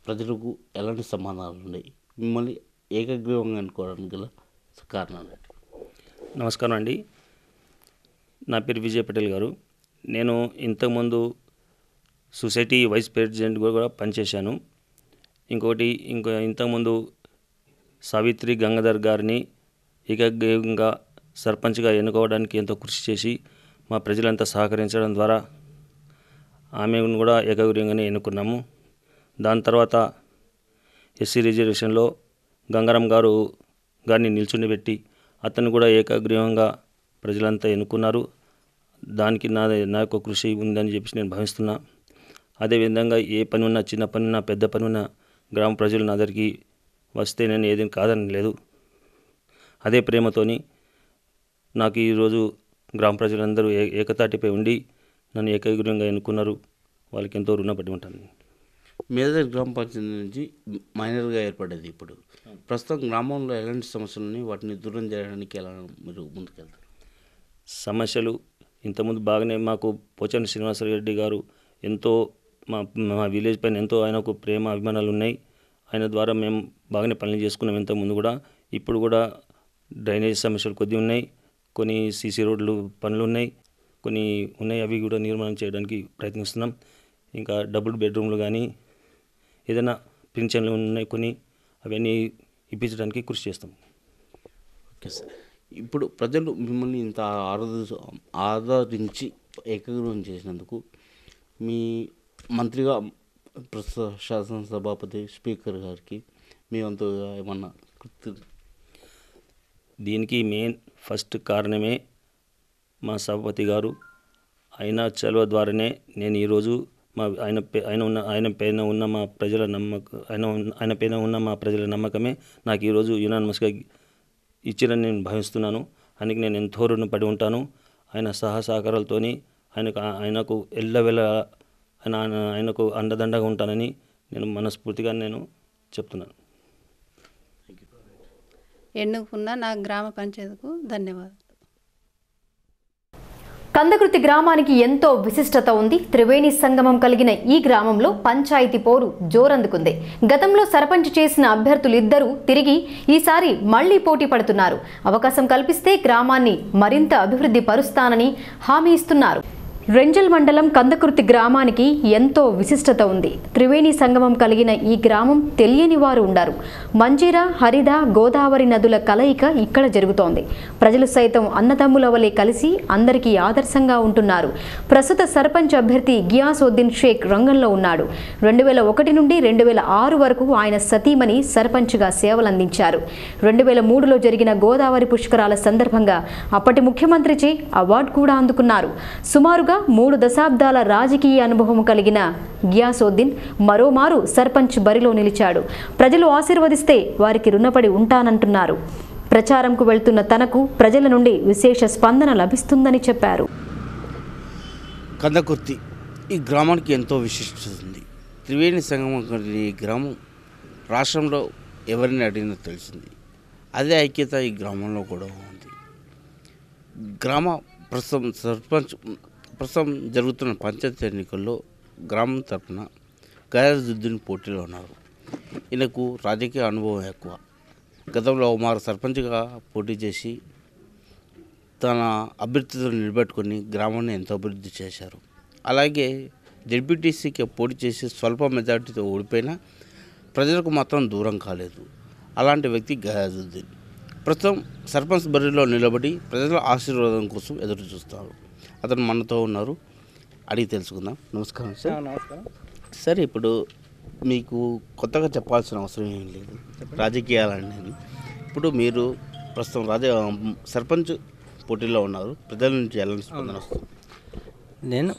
ప్రజలకు ఎలాంటి సమాధానాలు ఉన్నాయి? మిమ్మల్ని ఏకగ్రీవంగా ఎన్నుకోవడానికి గల కారణాలు? నమస్కారం అండి. నా పేరు విజయ్ పటేల్ గారు. నేను ఇంతకుముందు సొసైటీ వైస్ ప్రెసిడెంట్ కూడా పనిచేశాను. ఇంతకుముందు సావిత్రి గంగాధర్ గారిని ఏకగ్రీవంగా సర్పంచ్గా ఎన్నుకోవడానికి ఎంతో కృషి చేసి మా ప్రజలంతా సహకరించడం ద్వారా ఆమెను కూడా ఏకగ్రీవంగానే ఎన్నుకున్నాము. దాని తర్వాత ఎస్సీ రిజర్వేషన్లో గంగారాం గారిని నిల్చుండబెట్టి అతను కూడా ఏకగ్రీవంగా ప్రజలంతా ఎన్నుకున్నారు. దానికి నా యొక్క కృషి ఉందని చెప్పి నేను భావిస్తున్నా. అదేవిధంగా ఏ పని ఉన్నా, చిన్న పని ఉన్నా, పెద్ద పని ఉన్నా గ్రామ ప్రజలు నా దగ్గరికి వస్తే నేను ఏదైనా కాదని లేదు. అదే ప్రేమతోని నాకు ఈరోజు గ్రామ ప్రజలందరూ ఏకతాటిపై ఉండి నన్ను ఏకగ్రీవంగా ఎన్నుకున్నారు. వాళ్ళకి ఎంతో రుణపడి ఉంటాను. మేదర్ గ్రామ పంచాయతీ నుంచి మైనర్గా ఏర్పడేది. ఇప్పుడు ప్రస్తుతం గ్రామంలో ఎలాంటి సమస్యలు ఉన్నాయి? వాటిని దూరం చేయడానికి ఎలా మీరు ముందుకెళ్తారు? సమస్యలు ఇంతకుముందు బాగానే మాకు పోచారం శ్రీనివాసరెడ్డి గారు ఎంతో మా విలేజ్ పైన ఎంతో ఆయనకు ప్రేమ అభిమానాలు ఉన్నాయి. ఆయన ద్వారా మేము బాగానే పనులు చేసుకున్నాం ఇంతకుముందు కూడా. ఇప్పుడు కూడా డ్రైనేజ్ సమస్యలు కొద్ది ఉన్నాయి. కొన్ని సీసీ రోడ్లు పనులు ఉన్నాయి. కొన్ని ఉన్నాయి, అవి కూడా నిర్మాణం చేయడానికి ప్రయత్నిస్తున్నాం. ఇంకా డబుల్ బెడ్రూమ్లు కానీ ఏదైనా పింఛన్లు ఉన్నాయి కొన్ని, అవన్నీ ఇప్పించడానికి కృషి చేస్తాం. Okay sir. ఇప్పుడు ప్రజలు మిమ్మల్ని ఇంత ఆదరించి ఏకగ్రీవం చేసినందుకు మీ మంత్రిగా ప్రస్తుత శాసనసభాపతి స్పీకర్ గారికి మీ వంతుగా ఏమన్నా దీనికి మెయిన్ ఫస్ట్ కారణమే మా సభాపతి గారు. అయినా చలువ ద్వారానే నేను ఈరోజు ఆయన పైన ఉన్న మా ప్రజల ఆయన పైన ఉన్న మా ప్రజల నమ్మకమే నాకు ఈరోజు యునానిమస్గా ఇచ్చిరని నేను భావిస్తున్నాను. ఆయనకి నేను ఎంతో రుణపడి ఉంటాను. ఆయన సహకారాలతోని ఆయనకు ఎల్లవేళ ఆయనకు అండదండగా ఉంటానని నేను మనస్ఫూర్తిగా నేను చెప్తున్నాను. ఎన్నుకున్న నా గ్రామ పంచాయతీకు ధన్యవాదాలు. కందకుర్తి గ్రామానికి ఎంతో విశిష్టత ఉంది. త్రివేణి సంగమం కలిగిన ఈ గ్రామంలో పంచాయతీ పోరు జోరందుకుంది. గతంలో సర్పంచ్ చేసిన అభ్యర్థులిద్దరూ తిరిగి ఈసారి మళ్లీ పోటీ పడుతున్నారు. అవకాశం కల్పిస్తే గ్రామాన్ని మరింత అభివృద్ధి పరుస్తానని హామీ ఇస్తున్నారు. రెంజల్ మండలం కందకుర్తి గ్రామానికి ఎంతో విశిష్టత ఉంది. త్రివేణి సంగమం కలిగిన ఈ గ్రామం తెలియని వారు ఉండరు. మంజీరా, హరిద, గోదావరి నదుల కలయిక ఇక్కడ జరుగుతోంది. ప్రజలు సైతం అన్నదమ్ముల వలె కలిసి అందరికీ ఆదర్శంగా ఉంటున్నారు. ప్రస్తుత సర్పంచ్ అభ్యర్థి గియాసుద్దీన్ షేక్ రంగంలో ఉన్నాడు. 2001 నుండి 2006 వరకు ఆయన సతీమణి సర్పంచ్గా సేవలందించారు. 2003లో జరిగిన గోదావరి పుష్కరాల సందర్భంగా అప్పటి ముఖ్యమంత్రిచే అవార్డు కూడా అందుకున్నారు. సుమారుగా 3 దశాబ్దాల రాజకీయ అనుభవం కలిగిన గియాసుద్దీన్ మరోమారు సర్పంచ్ బరిలో నిలిచాడు. ప్రజలు ఆశీర్వదిస్తే వారికి రుణపడి ఉంటానంటున్నారు. ప్రచారంకు వెళ్తున్న తనకు ప్రజల నుండి విశేష స్పందన లభిస్తుందని చెప్పారు. కందకుర్తి ఈ గ్రామానికి ఎంతో విశిష్టత ఉంది. త్రివేణి సంగమం ఈ గ్రామం రాష్ట్రంలో ఎవరిని అడిగినా తెలిసింది. అదే ఐక్యత ఈ గ్రామంలో కూడా ఉంది. ప్రస్తుతం జరుగుతున్న పంచాయతీ ఎన్నికల్లో గ్రామం తరఫున గయాసుద్దీన్ పోటీలో ఉన్నారు. ఈయనకు రాజకీయ అనుభవం ఎక్కువ. గతంలో మారు సర్పంచ్గా పోటీ చేసి తన అభ్యర్థితో నిలబెట్టుకొని గ్రామాన్ని ఎంతో అభివృద్ధి చేశారు. అలాగే జెడ్పీటీసీకి పోటీ చేసి స్వల్ప మెజార్టీతో ఓడిపోయినా ప్రజలకు మాత్రం దూరం కాలేదు. అలాంటి వ్యక్తి గయాసుద్దీన్ ప్రస్తుతం సర్పంచ్ బరిలో నిలబడి ప్రజల ఆశీర్వాదం కోసం ఎదురు చూస్తారు. అతను మనతో ఉన్నారు, అడిగి తెలుసుకుందాం. నమస్కారం సార్. నమస్కారం సార్, ఇప్పుడు మీకు కొత్తగా చెప్పాల్సిన అవసరం ఏం లేదు రాజకీయాలనేది. ఇప్పుడు మీరు ప్రస్తుతం సర్పంచ్ పోటీలో ఉన్నారు. ప్రజల నుంచి ఎలాంటి స్పందన వస్తుంది? నేను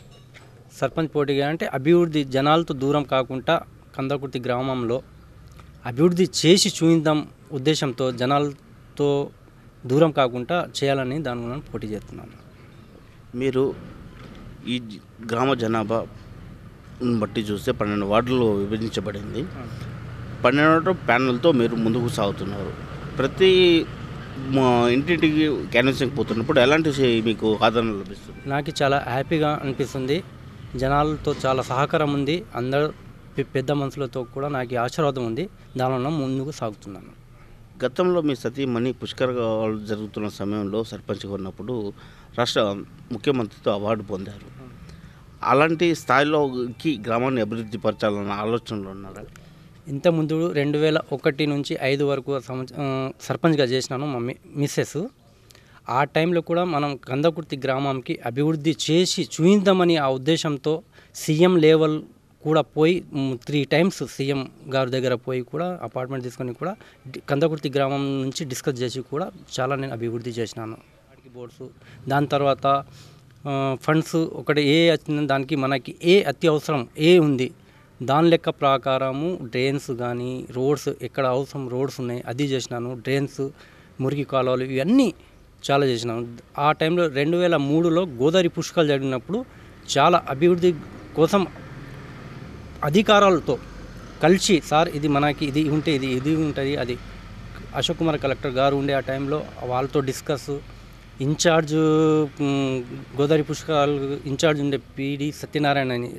సర్పంచ్ పోటీగా అంటే అభివృద్ధి జనాలతో దూరం కాకుండా కందకుర్తి గ్రామంలో అభివృద్ధి చేసి చూద్దాం ఉద్దేశంతో జనాలతో దూరం కాకుండా చేయాలని దాని వలన పోటీ చేస్తున్నాను. మీరు ఈ గ్రామ జనాభా బట్టి చూస్తే 12 వార్డులు విభజించబడింది. 12 ప్యానెల్తో మీరు ముందుకు సాగుతున్నారు. ప్రతి ఇంటింటికి క్యాన్వాసింగ్ పోతున్నప్పుడు ఎలాంటి మీకు ఆదరణ లభిస్తుంది? నాకు చాలా హ్యాపీగా అనిపిస్తుంది. జనాలతో చాలా సహకారం ఉంది. అందరు పెద్ద మనుషులతో కూడా నాకు ఆశీర్వాదం ఉంది. దానివల్ల ముందుకు సాగుతున్నాను. గతంలో మీ సతీమణి పుష్కరాలు జరుగుతున్న సమయంలో సర్పంచ్గా ఉన్నప్పుడు రాష్ట్ర ముఖ్యమంత్రితో అవార్డు పొందారు. అలాంటి స్థాయిలోకి గ్రామాన్ని అభివృద్ధి పరచాలన్న ఆలోచనలు ఉన్నారా? ఇంతకుముందు 2001 నుంచి 5 వరకు సర్పంచ్గా చేసినాను మా మిస్సెస్. ఆ టైంలో కూడా మనం కందకుర్తి గ్రామంకి అభివృద్ధి చేసి చూద్దామని ఆ ఉద్దేశంతో సీఎం లెవెల్ కూడా పోయి 3 టైమ్స్ సీఎం గారి దగ్గర పోయి కూడా అపార్ట్మెంట్ తీసుకొని కూడా కందకుర్తి గ్రామం నుంచి డిస్కస్ చేసి కూడా చాలా నేను అభివృద్ధి చేసినాను. బోర్డ్స్ దాని తర్వాత ఫండ్స్ ఒకటి వచ్చిన దానికి మనకి అత్యవసరం ఉంది దాని లెక్క ప్రకారము డ్రైన్స్ కానీ రోడ్స్ ఎక్కడ అవసరం రోడ్స్ ఉన్నాయి అది చేసినాను. డ్రైన్స్, మురికి కాలువలు ఇవన్నీ చాలా చేసినాను. ఆ టైంలో 2003లో గోదావరి పుష్కరాలు జరిగినప్పుడు చాలా అభివృద్ధి కోసం అధికారులతో కలిసి సార్ ఇది మనకి ఇది ఉంటే ఇది ఉంటుంది అది అశోక్ కుమార్ కలెక్టర్ గారు ఉండే ఆ టైంలో వాళ్ళతో డిస్కస్ ఇన్ఛార్జ్ గోదావరి పుష్కరాలు ఇన్ఛార్జ్ ఉండే పీడి సత్యనారాయణ అని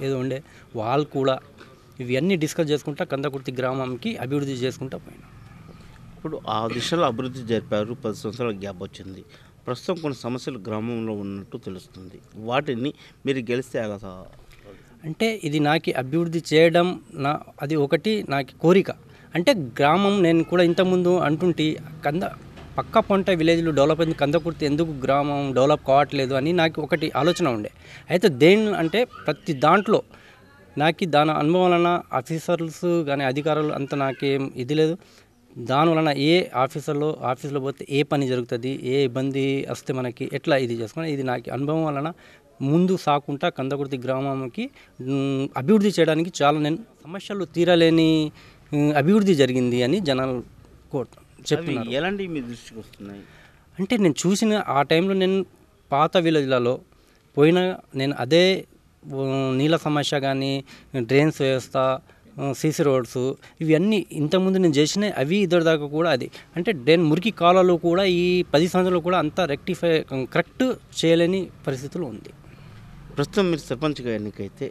ఏదో ఉండే వాళ్ళు కూడా ఇవన్నీ డిస్కస్ చేసుకుంటా కందకుర్తి గ్రామంకి అభివృద్ధి చేసుకుంటా పోయినా. ఇప్పుడు ఆ దిశలో అభివృద్ధి జరిపారు. 10 సంవత్సరాల గ్యాప్ వచ్చింది. ప్రస్తుతం కొన్ని సమస్యలు గ్రామంలో ఉన్నట్టు తెలుస్తుంది. వాటిని మీరు గెలిస్తే ఎలా? అంటే ఇది నాకు అభివృద్ధి చేయడం అది ఒకటి నాకు కోరిక. అంటే గ్రామం నేను కూడా ఇంతకుముందు అంటుంటే పక్క పంట విలేజ్లో డెవలప్ అయింది, కందకుర్తి ఎందుకు గ్రామం డెవలప్ కావట్లేదు అని నాకు ఒకటి ఆలోచన ఉండే. అయితే అంటే ప్రతి దాంట్లో నాకు దాని అనుభవం వలన ఆఫీసర్స్ కానీ అధికారులు అంత నాకేం ఇది లేదు. దానివలన ఆఫీసులో పోతే ఏ పని జరుగుతుంది, ఏ ఇబ్బంది వస్తే మనకి ఎట్లా ఇది చేసుకుని ఇది నాకు అనుభవం వలన ముందు సాకుంటా కందకుర్తి గ్రామానికి అభివృద్ధి చేయడానికి చాలా నేను సమస్యలు తీరలేని అభివృద్ధి జరిగింది అని జనాలు చెప్తున్నారు. ఎలాంటి మీ దృష్టికి వస్తున్నాయి అంటే నేను చూసిన ఆ టైంలో నేను పాత విలేజ్లలో పోయిన నేను అదే నీళ్ళ సమస్య కానీ డ్రైన్స్ వ్యవస్థ సీసీ రోడ్స్ ఇవన్నీ ఇంతకుముందు నేను చేసిన అవి ఇద్దరు దాకా కూడా అది అంటే డ్రైన్ మురికి కాలాలు కూడా ఈ 10 సంవత్సరాలు కూడా అంతా రెక్టిఫై కరెక్ట్ చేయలేని పరిస్థితులు ఉంది. ప్రస్తుతం మీరు సర్పంచ్గా ఎన్నికైతే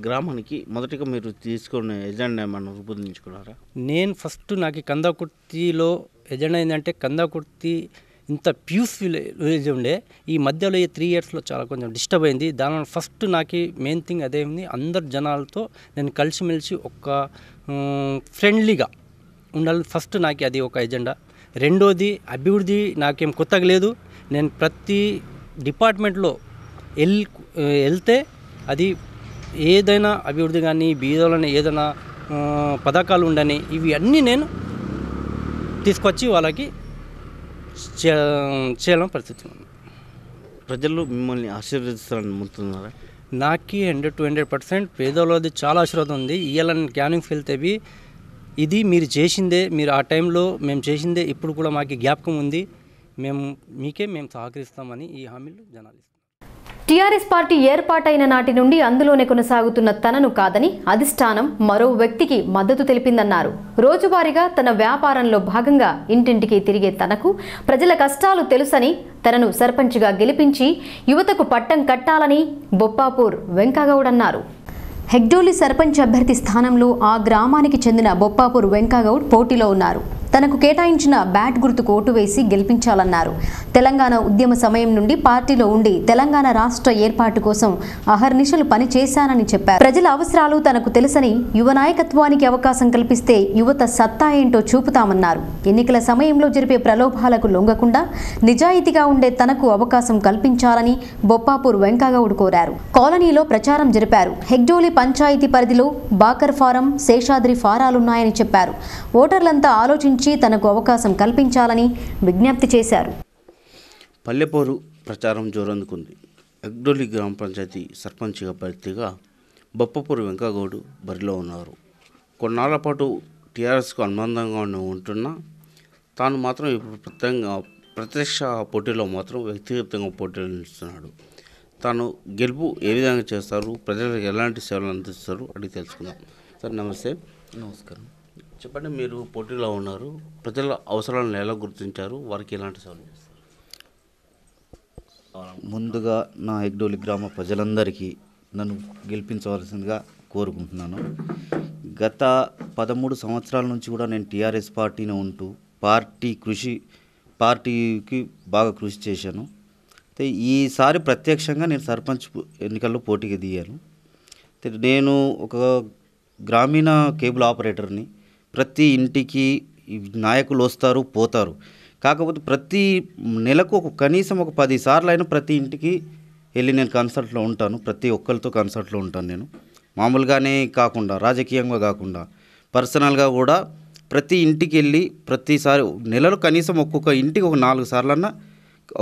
గ్రామానికి మొదటిగా మీరు తీసుకునే ఎజెండా ఏమన్నా రూపొందించుకున్నారా? నేను ఫస్ట్ నాకు కందకుర్తిలో ఎజెండా ఏంటంటే కందకుర్తి ఇంత ప్యూస్ విలేజ్ ఉండే ఈ మధ్యలో ఈ 3 ఇయర్స్లో చాలా కొంచెం డిస్టర్బ్ అయింది. దానివల్ల ఫస్ట్ నాకు మెయిన్ థింగ్ అదే ఉంది, అందరు జనాలతో నేను కలిసిమెలిసి ఒక ఫ్రెండ్లీగా ఉండాలి. ఫస్ట్ నాకు అది ఒక ఎజెండా. రెండోది అభివృద్ధి నాకేం కొత్తగా లేదు. నేను ప్రతి డిపార్ట్మెంట్లో వెళ్తే అది ఏదైనా అభివృద్ధి కానీ బీదోలని ఏదైనా పథకాలు ఉండని ఇవి అన్నీ నేను తీసుకొచ్చి వాళ్ళకి చేయడం పరిస్థితి ఉంది. ప్రజలు మిమ్మల్ని ఆశీర్వదిస్తారని నమ్ముతున్నారా? నాకు 100% పేదోళ్ళది చాలా ఆశీర్వాదం ఉంది. ఇవాళ క్యానింగ్స్ వెళ్తే ఇది మీరు చేసిందే, మీరు ఆ టైంలో మేము చేసిందే ఇప్పుడు కూడా మాకు జ్ఞాపకం ఉంది, మేము సహకరిస్తామని ఈ హామీలు జనాలు. టీఆర్ఎస్ పార్టీ ఏర్పాటైన నాటి నుండి అందులోనే కొనసాగుతున్న తనను కాదని అధిష్టానం మరో వ్యక్తికి మద్దతు తెలిపిందన్నారు. రోజువారీగా తన వ్యాపారంలో భాగంగా ఇంటింటికి తిరిగే తనకు ప్రజల కష్టాలు తెలుసని, తనను సర్పంచ్గా గెలిపించి యువతకు పట్టం కట్టాలని బొప్పాపూర్ వెంకగౌడ్ అన్నారు. హెగ్డోలి సర్పంచ్ అభ్యర్థి స్థానంలో ఆ గ్రామానికి చెందిన బొప్పాపూర్ వెంకగౌడ్ పోటీలో ఉన్నారు. తనకు కేటాయించిన బ్యాట్ గుర్తుకు ఓటు వేసి గెలిపించాలన్నారు. తెలంగాణ ఉద్యమ సమయం నుండి పార్టీలో ఉండి తెలంగాణ రాష్ట్ర ఏర్పాటు కోసం అహర్నిశలు పనిచేశానని చెప్పారు. ప్రజల అవసరాలు తనకు తెలుసని, యువ నాయకత్వానికి అవకాశం కల్పిస్తే యువత సత్తా ఏంటో చూపుతామన్నారు. ఎన్నికల సమయంలో జరిపే ప్రలోభాలకు లొంగకుండా నిజాయితీగా ఉండే తనకు అవకాశం కల్పించాలని బొప్పాపూర్ వెంకగౌడ్ కోరారు. కాలనీలో ప్రచారం జరిపారు. హెగ్డోలి పంచాయతీ పరిధిలో బాకర్ ఫారం, శేషాద్రి ఫారాలున్నాయని చెప్పారు. ఓటర్లంతా ఆలోచించి తనకు అవకాశం కల్పించాలని విజ్ఞప్తి చేశారు. పల్లెపోరు ప్రచారం జోరందుకుంది. హెగ్డోలి గ్రామ పంచాయతీ సర్పంచ్ అభ్యర్థిగా బొప్పపూర్ వెంకగౌడ్ బరిలో ఉన్నారు. కొన్నాళ్ల పాటు టీఆర్ఎస్కు అనుబంధంగా ఉంటున్నా తాను మాత్రం ఇప్పుడు ప్రత్యక్ష పోటీలో మాత్రం వ్యక్తిగతంగా పోటీలు నిలుస్తున్నాడు. తాను గెలుపు ఏ విధంగా చేస్తారు, ప్రజలకు ఎలాంటి సేవలు అందిస్తారు అడిగి తెలుసుకుందాం. సార్ నమస్తే. నమస్కారం. చెప్పండి, మీరు పోటీలో ఉన్నారు, ప్రజల అవసరాలను ఎలా గుర్తించారు, వారికి ఎలాంటి సేవలు చేస్తారు? ముందుగా నా హెగ్డోలి గ్రామ ప్రజలందరికీ నన్ను గెలిపించవలసిందిగా కోరుకుంటున్నాను. గత 13 సంవత్సరాల నుంచి కూడా నేను టీఆర్ఎస్ పార్టీని ఉంటూ పార్టీకి బాగా కృషి చేశాను. అయితే ఈసారి ప్రత్యక్షంగా నేను సర్పంచ్ ఎన్నికల్లో పోటీకి దిగాను. నేను ఒక గ్రామీణ కేబుల్ ఆపరేటర్ని. ప్రతి ఇంటికి నాయకులు వస్తారు పోతారు, కాకపోతే ప్రతి నెలకు కనీసం ఒక 10 సార్లు అయినా ప్రతి ఇంటికి వెళ్ళి నేను కన్సల్ట్లో ఉంటాను. ప్రతి ఒక్కరితో కన్సల్ట్లో ఉంటాను. నేను మామూలుగానే కాకుండా, రాజకీయంగా కాకుండా, పర్సనల్గా కూడా ప్రతి ఇంటికి వెళ్ళి ప్రతిసారి నెలలో కనీసం ఒక్కొక్క ఇంటికి ఒక 4 సార్లన్నా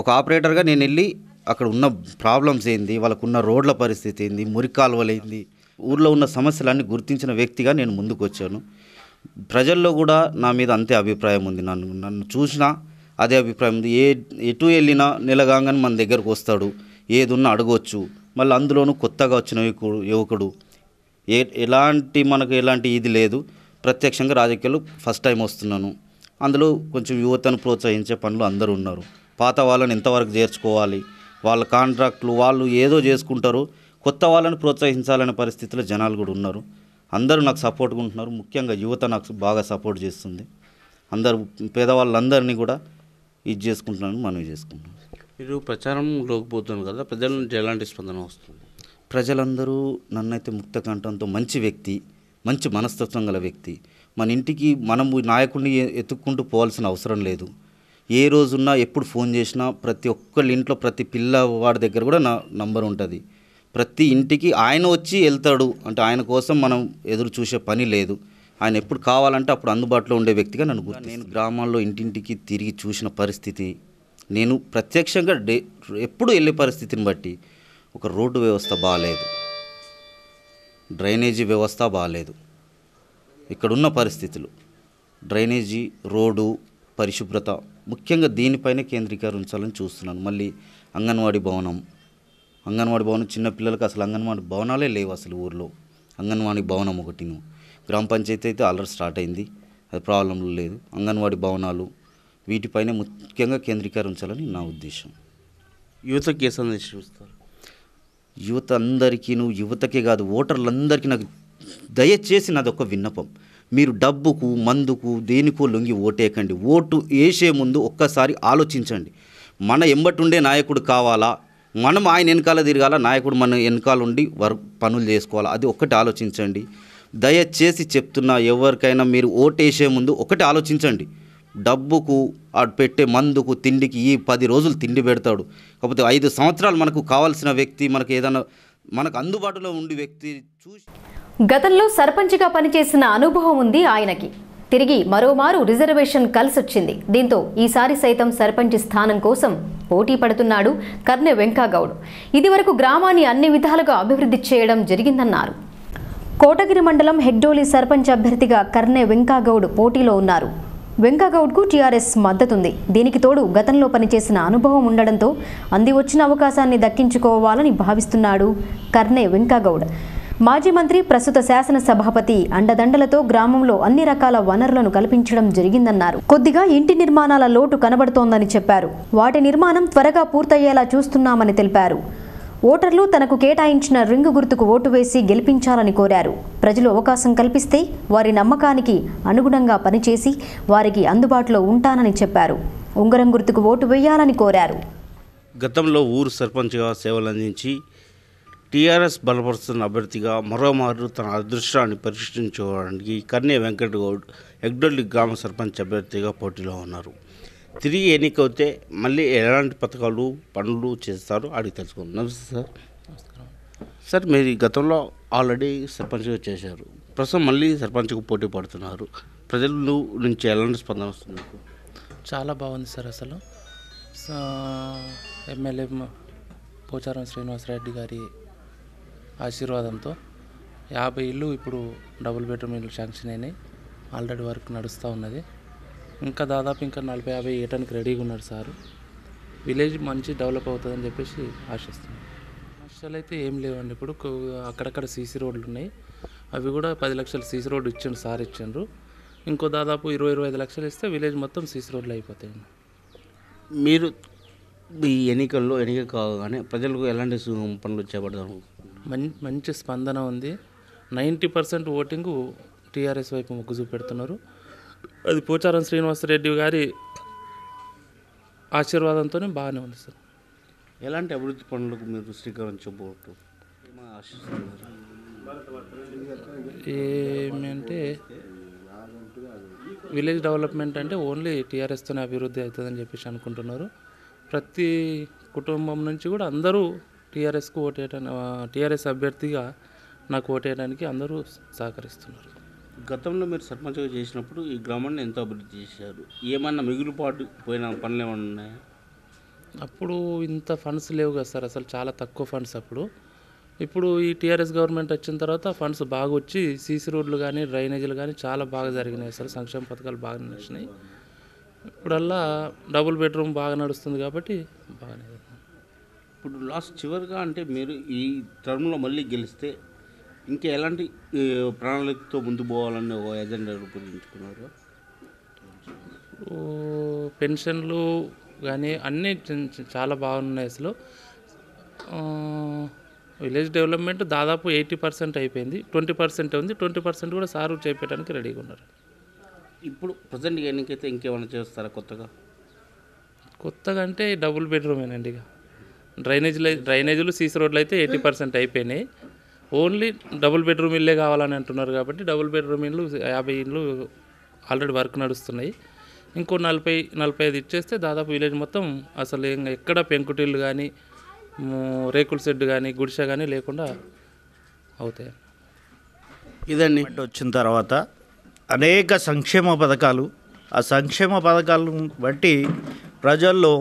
ఒక ఆపరేటర్గా నేను వెళ్ళి అక్కడ ఉన్న ప్రాబ్లమ్స్ ఏంది, వాళ్ళకున్న రోడ్ల పరిస్థితి ఏంది, మురికి కాలువలు ఏంది, ఊర్లో ఉన్న సమస్యలన్నీ గుర్తించిన వ్యక్తిగా నేను ముందుకు వచ్చాను. ప్రజల్లో కూడా నా మీద అంతే అభిప్రాయం ఉంది. నన్ను చూసినా అదే అభిప్రాయం ఉంది. ఎటు వెళ్ళినా నెలగాగానే మన దగ్గరకు వస్తాడు, ఏది ఉన్నా అడగవచ్చు. మళ్ళీ అందులోనూ కొత్తగా వచ్చిన యువకుడు, మనకు ఎలాంటి ఇది లేదు. ప్రత్యక్షంగా రాజకీయాలు ఫస్ట్ టైం వస్తున్నాను. అందులో కొంచెం యువతను ప్రోత్సహించే పనులు అందరూ ఉన్నారు. పాత వాళ్ళని ఎంతవరకు చేర్చుకోవాలి, వాళ్ళ కాంట్రాక్టులు వాళ్ళు ఏదో చేసుకుంటారు, కొత్త వాళ్ళని ప్రోత్సహించాలనే పరిస్థితిలో జనాలు కూడా ఉన్నారు. అందరూ నాకు సపోర్ట్గా ఉంటున్నారు. ముఖ్యంగా యువత నాకు బాగా సపోర్ట్ చేస్తుంది. అందరూ పేదవాళ్ళందరినీ కూడా ఇది చేసుకుంటున్నాను, మనవి చేసుకుంటున్నాను. మీరు ప్రచారంలోకి పోతున్నారు కదా, ప్రజల నుంచి ఎలాంటి స్పందన వస్తుంది? ప్రజలందరూ నన్నైతే ముక్త కంఠంతో మంచి వ్యక్తి, మంచి మనస్తత్వం గల వ్యక్తి, మన ఇంటికి మనము నాయకుడిని ఎత్తుక్కుంటూ పోవాల్సిన అవసరం లేదు. ఏ రోజున్నా ఎప్పుడు ఫోన్ చేసినా ప్రతి ఒక్కళ్ళ ఇంట్లో ప్రతి పిల్లవాడి దగ్గర కూడా నా నంబర్ ఉంటుంది. ప్రతి ఇంటికి ఆయన వచ్చి వెళ్తాడు. అంటే ఆయన కోసం మనం ఎదురు చూసే పని లేదు. ఆయన ఎప్పుడు కావాలంటే అప్పుడు అందుబాటులో ఉండే వ్యక్తిగా నన్ను నేను గ్రామాల్లో ఇంటింటికి తిరిగి చూసిన పరిస్థితి, నేను ప్రత్యక్షంగా ఎప్పుడు వెళ్ళే పరిస్థితిని బట్టి ఒక రోడ్డు వ్యవస్థ బాగాలేదు, డ్రైనేజీ వ్యవస్థ బాగాలేదు. ఇక్కడున్న పరిస్థితులు డ్రైనేజీ, రోడ్డు, పరిశుభ్రత ముఖ్యంగా దీనిపైనే కేంద్రీకరించాలని చూస్తున్నాను. మళ్ళీ అంగన్వాడీ భవనం చిన్నపిల్లలకు అసలు అంగన్వాడీ భవనాలే లేవు అసలు ఊర్లో. అంగన్వాడీ భవనం ఒకటిను, గ్రామ పంచాయతీ అయితే ఆల్రెడీ స్టార్ట్ అయింది, అది ప్రాబ్లం లేదు. అంగన్వాడీ భవనాలు వీటిపైనే ముఖ్యంగా కేంద్రీకరించాలని నా ఉద్దేశం. యువతకి ఏ సందేశం ఇస్తారు? యువత అందరికీ, యువతకే కాదు ఓటర్లందరికీ నాకు దయచేసి నాది ఒక విన్నపం, మీరు డబ్బుకు, మందుకు, దేనికో లొంగి ఓటేయకండి. ఓటు వేసే ముందు ఒక్కసారి ఆలోచించండి, మన ఎంబటుండే నాయకుడు కావాలా, మనం ఆయన వెనకాల తిరగాల, నాయకుడు మన వెనకాల ఉండి పనులు చేసుకోవాలా, అది ఒక్కటి ఆలోచించండి. దయచేసి చెప్తున్నా, ఎవరికైనా మీరు ఓటేసే ముందు ఒకటి ఆలోచించండి. డబ్బుకు, పెట్టే మందుకు, తిండికి ఈ 10 రోజులు తిండి పెడతాడు, కాకపోతే 5 సంవత్సరాలు మనకు కావాల్సిన వ్యక్తి, మనకు ఏదైనా మనకు అందుబాటులో ఉండి వ్యక్తి చూసి. గతంలో సర్పంచ్గా పనిచేసిన అనుభవం ఉంది ఆయనకి. తిరిగి మరోమారు రిజర్వేషన్ కలిసొచ్చింది. దీంతో ఈసారి సైతం సర్పంచ్ స్థానం కోసం పోటీ పడుతున్నాడు కర్నె వెంకాగౌడ్. ఇదివరకు గ్రామాన్ని అన్ని విధాలుగా అభివృద్ధి చేయడం జరిగిందన్నారు. కోటగిరి మండలం హెడ్డోలి సర్పంచ్ అభ్యర్థిగా కర్నె వెంకాగౌడ్ పోటీలో ఉన్నారు. వెంకాగౌడ్కు టీఆర్ఎస్ మద్దతుంది. దీనికి తోడు గతంలో పనిచేసిన అనుభవం ఉండడంతో అంది వచ్చిన అవకాశాన్ని దక్కించుకోవాలని భావిస్తున్నాడు కర్నె వెంకాగౌడ్. మాజీ మంత్రి, ప్రస్తుత శాసనసభాపతి అండదండలతో గ్రామంలో అన్ని రకాల వనరులను కల్పించడం జరిగిందన్నారు. కొద్దిగా ఇంటి నిర్మాణాల లోటు కనబడుతోందని చెప్పారు. వాటి నిర్మాణం త్వరగా పూర్తయ్యేలా చూస్తున్నామని తెలిపారు. ఓటర్లు తనకు కేటాయించిన రింగు గుర్తుకు ఓటు వేసి గెలిపించాలని కోరారు. ప్రజలు అవకాశం కల్పిస్తే వారి నమ్మకానికి అనుగుణంగా పనిచేసి వారికి అందుబాటులో ఉంటానని చెప్పారు. ఉంగరం గుర్తుకు ఓటు వేయాలని కోరారు. గతంలో ఊరు సర్పంచ్గా సేవలు అందించి టీఆర్ఎస్ బలపరుస్తున్న అభ్యర్థిగా మరోమారు తన అదృష్టాన్ని పరీక్షించుకోవడానికి కర్నె వెంకటగౌడ్ ఎగ్డొల్లి గ్రామ సర్పంచ్ అభ్యర్థిగా పోటీలో ఉన్నారు. తిరిగి ఎన్నికైతే మళ్ళీ ఎలాంటి పథకాలు, పనులు చేస్తారు అడిగి తెలుసుకుందాం. నమస్తే సార్. సార్, మీరు గతంలో ఆల్రెడీ సర్పంచ్గా చేశారు, ప్రస్తుతం మళ్ళీ సర్పంచ్గా పోటీ పడుతున్నారు. ప్రజల నుంచి ఎలాంటి స్పందన వస్తుంది? చాలా బాగుంది సార్. అసలు ఎమ్మెల్యే పోచారం శ్రీనివాసరెడ్డి గారి ఆశీర్వాదంతో 50 ఇళ్ళు ఇప్పుడు డబుల్ బెడ్రూమ్ ఇల్లు శాంక్షన్ అయినాయి. ఆల్రెడీ వర్క్ నడుస్తూ ఉన్నది. ఇంకా దాదాపు ఇంకా 40-50 ఇవ్వడానికి రెడీగా ఉన్నారు సారు. విలేజ్ మంచి డెవలప్ అవుతుందని చెప్పేసి ఆశిస్తున్నాం. సమస్యలు అయితే ఏం లేవండి. ఇప్పుడు అక్కడక్కడ సీసీ రోడ్లు ఉన్నాయి, అవి కూడా 10 లక్షలు సీసీ రోడ్డు ఇచ్చిండు సార్, ఇచ్చిండ్రు. ఇంకో దాదాపు 20-25 లక్షలు ఇస్తే విలేజ్ మొత్తం సీసీ రోడ్లు అయిపోతాయండి. మీరు ఈ ఎన్నికల్లో ఎన్నిక కాగానే ప్రజలకు ఎలాంటి పనులు చేపడతారు? మంచి స్పందన ఉంది. 90% ఓటింగు టీఆర్ఎస్ వైపు మొగ్గు చూపెడుతున్నారు. అది పోచారం శ్రీనివాసరెడ్డి గారి ఆశీర్వాదంతోనే బాగానే ఉంది సార్. ఎలాంటి అభివృద్ధి పనులకు మీరు శ్రీకరించబోతు ఏమంటే విలేజ్ డెవలప్మెంట్ అంటే ఓన్లీ టీఆర్ఎస్తోనే అభివృద్ధి అవుతుందని చెప్పేసి అనుకుంటున్నారు. ప్రతి కుటుంబం నుంచి కూడా అందరూ టీఆర్ఎస్కు ఓటేయడానికి, టీఆర్ఎస్ అభ్యర్థిగా నాకు ఓటేయడానికి అందరూ సహకరిస్తున్నారు. గతంలో మీరు సర్పంచ్గా చేసినప్పుడు ఈ గ్రామాన్ని ఎంతో అభివృద్ధి చేశారు. ఏమన్నా మిగులుపాటు పోయిన పనులు ఏమన్నా ఉన్నాయా? అప్పుడు ఇంత ఫండ్స్ లేవు కదా సార్, అసలు చాలా తక్కువ ఫండ్స్ అప్పుడు. ఇప్పుడు ఈ టీఆర్ఎస్ గవర్నమెంట్ వచ్చిన తర్వాత ఫండ్స్ బాగా వచ్చి సీసీ రోడ్లు కానీ, డ్రైనేజీలు కానీ చాలా బాగా జరిగినాయి సార్. సంక్షేమ పథకాలు బాగా నడిచినాయి. ఇప్పుడల్లా డబుల్ బెడ్రూమ్ బాగా నడుస్తుంది కాబట్టి బాగానే. ఇప్పుడు లాస్ట్ చివరిగా అంటే మీరు ఈ టర్మ్లో మళ్ళీ గెలిస్తే ఇంకా ఎలాంటి ప్రణాళికతో ముందు పోవాలని ఒక ఎజెండా రూపొందించుకున్నారు? పెన్షన్లు కానీ అన్నీ చాలా బాగున్నాయి అసలు. విలేజ్ డెవలప్మెంట్ దాదాపు 80% అయిపోయింది. 20% ఉంది. 20% కూడా సారు చేపట్టడానికి రెడీగా ఉన్నారు. ఇప్పుడు ప్రజెంట్ ఎన్నికైతే ఇంకేమైనా చేస్తారా కొత్తగా అంటే డబుల్ బెడ్రూమేనండి. ఇక డ్రైనేజీలు సీసీ రోడ్లు అయితే 80% అయిపోయినాయి. ఓన్లీ డబుల్ బెడ్రూమ్ ఇల్లే కావాలని అంటున్నారు కాబట్టి డబుల్ బెడ్రూమ్ ఇల్లు 50 ఇళ్ళు ఆల్రెడీ వర్క్ నడుస్తున్నాయి. ఇంకో 40-45 ఇచ్చేస్తే దాదాపు విలేజ్ మొత్తం అసలు ఎక్కడ పెంకుటిల్లు కానీ, రేకుల షెడ్ కానీ, గుడిసె కానీ లేకుండా అవుతాయి. ఇదండి వచ్చిన తర్వాత అనేక సంక్షేమ పథకాలు, ఆ సంక్షేమ పథకాలను బట్టి ప్రజల్లో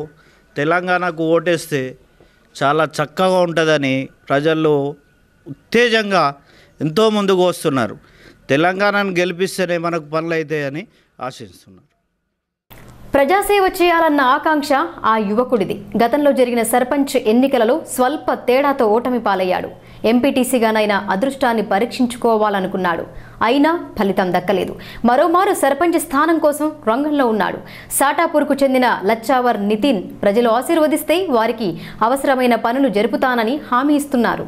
తెలంగాణకు ఓటేస్తే చాలా చక్కగా ఉంటుందని ప్రజలు ఉత్తేజంగా ఎంతో ముందుకు వస్తున్నారు. తెలంగాణను గెలిపిస్తేనే మనకు పనులు అవుతాయని ఆశిస్తున్నారు. ప్రజాసేవ చేయాలన్న ఆకాంక్ష ఆ యువకుడిది. గతంలో జరిగిన సర్పంచ్ ఎన్నికలలో స్వల్ప తేడాతో ఓటమి పాలయ్యాడు. ఎంపీటీసీగానైనా అదృష్టాన్ని పరీక్షించుకోవాలనుకున్నాడు. అయినా ఫలితం దక్కలేదు. మరోమారు సర్పంచ్ స్థానం కోసం రంగంలో ఉన్నాడు. సాటాపూర్కు చెందిన లచ్చావర్ నితిన్ ప్రజలు ఆశీర్వదిస్తే వారికి అవసరమైన పనులు జరుపుతానని హామీ ఇస్తున్నారు.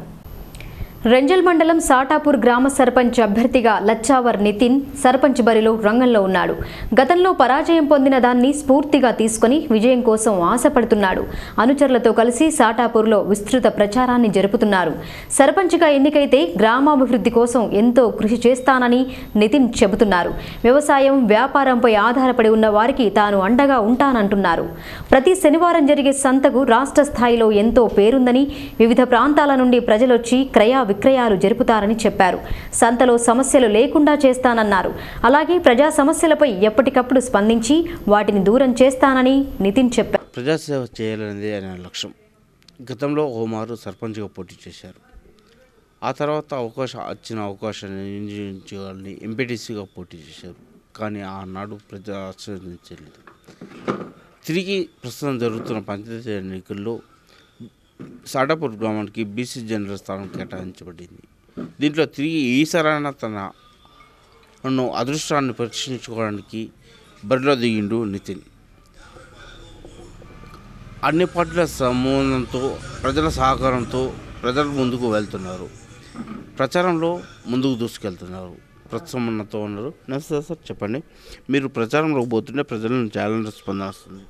రెంజల్ మండలం సాటాపూర్ గ్రామ సర్పంచ్ అభ్యర్థిగా లచ్చావర్ నితిన్ సర్పంచ్ బరిలో రంగంలో ఉన్నాడు. గతంలో పరాజయం పొందిన దాన్ని స్ఫూర్తిగా తీసుకుని విజయం కోసం ఆశపడుతున్నాడు. అనుచరులతో కలిసి సాటాపూర్లో విస్తృత ప్రచారాన్ని జరుపుతున్నారు. సర్పంచ్గా ఎన్నికైతే గ్రామాభివృద్ధి కోసం ఎంతో కృషి చేస్తానని నితిన్ చెబుతున్నారు. వ్యవసాయం, వ్యాపారంపై ఆధారపడి ఉన్న వారికి తాను అండగా ఉంటానంటున్నారు. ప్రతి శనివారం జరిగే సంతకు రాష్ట్ర స్థాయిలో ఎంతో పేరుందని, వివిధ ప్రాంతాల నుండి ప్రజలొచ్చి క్రయ విక్రయాలు జరుపుతారని చెప్పారు. సంతలో సమస్యలు లేకుండా చేస్తానన్నారు. అలాగే ప్రజా సమస్యలపై ఎప్పటికప్పుడు స్పందించి వాటిని దూరం చేస్తానని నితిన్ చెప్పారు. ప్రజాసేవ చేయాలనేది ఆయన లక్ష్యం. గతంలో ఓమారు సర్పంచ్గా పోటీ చేశారు. ఆ తర్వాత వచ్చిన అవకాశాన్ని వినియోగించుకోవాలని ఎంపీటీసీగా పోటీ చేశారు. కానీ ఆనాడు ప్రజలు ఆశీర్వదించలేదు. తిరిగి ప్రస్తుతం జరుగుతున్న పంచాయతీ ఎన్నికల్లో సాటాపూర్ గ్రామానికి బీసీ జనరల్ స్థానం కేటాయించబడింది. దీంట్లో తిరిగి ఈసారైనా తనను అదృష్టాన్ని పరీక్షించుకోవడానికి బరిలో దిగిండు నితిన్. అన్ని పార్టీల సమూహంతో, ప్రజల సహకారంతో ప్రజలు ముందుకు వెళ్తున్నారు. ప్రచారంలో ముందుకు దూసుకెళ్తున్నారు. ప్రస్తుతం మనతో ఉన్నారు. నమస్తే సార్, చెప్పండి, మీరు ప్రచారంలోకి పోతుంటే ప్రజల నుంచి చాలా స్పందన వస్తుంది.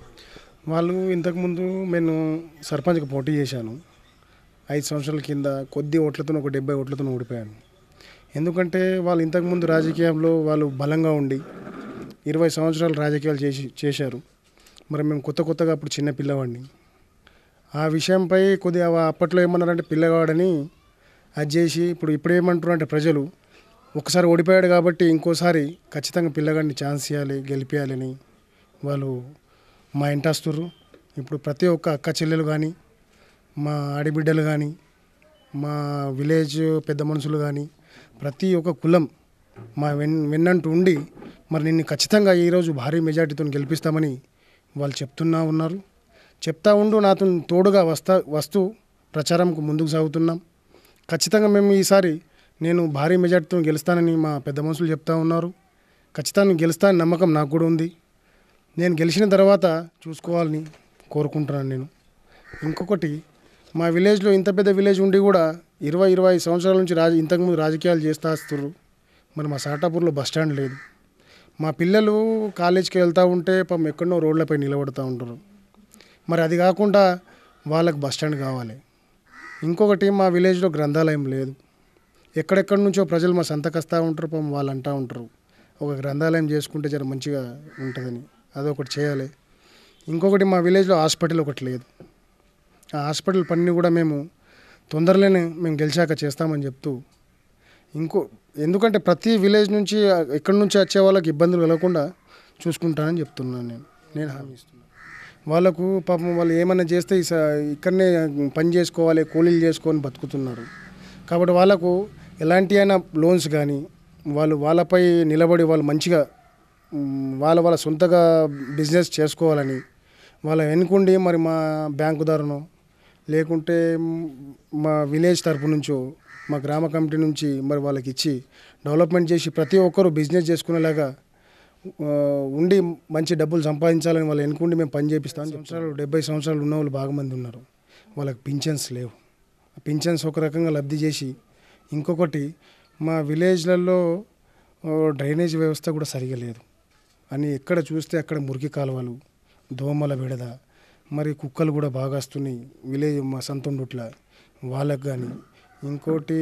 వాళ్ళు ఇంతకుముందు నేను సర్పంచ్కి పోటీ చేశాను. 5 సంవత్సరాల కింద కొద్ది ఓట్లతో, ఒక 70 ఓట్లతో ఓడిపోయాను. ఎందుకంటే వాళ్ళు ఇంతకుముందు రాజకీయంలో వాళ్ళు బలంగా ఉండి 20 సంవత్సరాలు రాజకీయాలు చేశారు. మరి మేము కొత్తగా అప్పుడు చిన్న పిల్లవాడిని. ఆ విషయంపై కొద్దిగా అప్పట్లో ఏమన్నారంటే పిల్లవాడని అది చేసి ఇప్పుడు ఏమంటారు అంటే ప్రజలు ఒకసారి ఓడిపోయాడు కాబట్టి ఇంకోసారి ఖచ్చితంగా పిల్లగాడిని ఛాన్స్ ఇవ్వాలి, గెలిపించాలని వాళ్ళు మా ఇంటస్తుర్రు. ఇప్పుడు ప్రతి ఒక్క అక్క చెల్లెలు కానీ, మా ఆడిబిడ్డలు కానీ, మా విలేజ్ పెద్ద మనుషులు కానీ, ప్రతి ఒక్క కులం మా వెన్నంటూ ఉండి మరి నిన్ను ఖచ్చితంగా ఈరోజు భారీ మెజార్టీతో గెలిపిస్తామని వాళ్ళు చెప్తా ఉండు నాతో తోడుగా వస్తూ ప్రచారంకు ముందుకు సాగుతున్నాం. ఖచ్చితంగా మేము ఈసారి నేను భారీ మెజార్టీతో గెలుస్తానని మా పెద్ద మనుషులు చెప్తా ఉన్నారు. ఖచ్చితంగా గెలుస్తానని నమ్మకం నాకు కూడా ఉంది. నేను గెలిచిన తర్వాత చూసుకోవాలని కోరుకుంటున్నాను నేను. ఇంకొకటి, మా విలేజ్లో ఇంత పెద్ద విలేజ్ ఉండి కూడా 20-25 సంవత్సరాల నుంచి ఇంతకుముందు రాజకీయాలు చేస్తూ వస్తారు. మరి మా సాటాపూర్లో బస్టాండ్ లేదు. మా పిల్లలు కాలేజీకి వెళ్తూ ఉంటే పాపం ఎక్కడో రోడ్లపై నిలబడుతూ ఉంటారు. మరి అది కాకుండా వాళ్ళకి బస్టాండ్ కావాలి. ఇంకొకటి, మా విలేజ్లో గ్రంథాలయం లేదు. ఎక్కడెక్కడి నుంచో ప్రజలు మా సంతకు వస్తూ ఉంటారు. పాపం వాళ్ళు అంటూ ఉంటారు ఒక గ్రంథాలయం చేసుకుంటే జర మంచిగా ఉంటుందని. అదొకటి చేయాలి. ఇంకొకటి, మా విలేజ్లో హాస్పిటల్ ఒకటి లేదు. ఆ హాస్పిటల్ పని కూడా మేము తొందరలోనే మేము గెలిచాక చేస్తామని చెప్తూ ఎందుకంటే ప్రతి విలేజ్ నుంచి ఎక్కడి నుంచి వచ్చే వాళ్ళకి ఇబ్బందులు కలగకుండా చూసుకుంటానని చెప్తున్నాను నేను హామీ ఇస్తున్నాను. వాళ్ళకు పాపం వాళ్ళు ఏమైనా చేస్తే ఇక్కడనే పని చేసుకోవాలి, కూలీలు చేసుకొని బతుకుతున్నారు. కాబట్టి వాళ్ళకు ఎలాంటి అయినా లోన్స్ కానీ వాళ్ళపై నిలబడి వాళ్ళు మంచిగా వాళ్ళ సొంతగా బిజినెస్ చేసుకోవాలని వాళ్ళ వెనుకుండి మరి మా బ్యాంకు దారునో లేకుంటే మా విలేజ్ తరపు నుంచో మా గ్రామ కమిటీ నుంచి మరి వాళ్ళకి ఇచ్చి డెవలప్మెంట్ చేసి ప్రతి ఒక్కరూ బిజినెస్ చేసుకునేలాగా ఉండి మంచి డబ్బులు సంపాదించాలని వాళ్ళు ఎన్నుకుండి మేము పని చేపిస్తాం. 70 సంవత్సరాలు ఉన్న వాళ్ళు బాగా మంది ఉన్నారు. వాళ్ళకి పింఛన్స్ లేవు. పింఛన్స్ ఒక రకంగా లబ్ధి చేసి, ఇంకొకటి మా విలేజ్లలో డ్రైనేజ్ వ్యవస్థ కూడా సరిగా లేదు అని ఎక్కడ చూస్తే అక్కడ మురికి కాలువలు, దోమల బెడద, మరి కుక్కలు కూడా బాగా వస్తున్నాయి విలేజ్ మా సంతుండుట్ల వాళ్ళకు కానీ. ఇంకోటి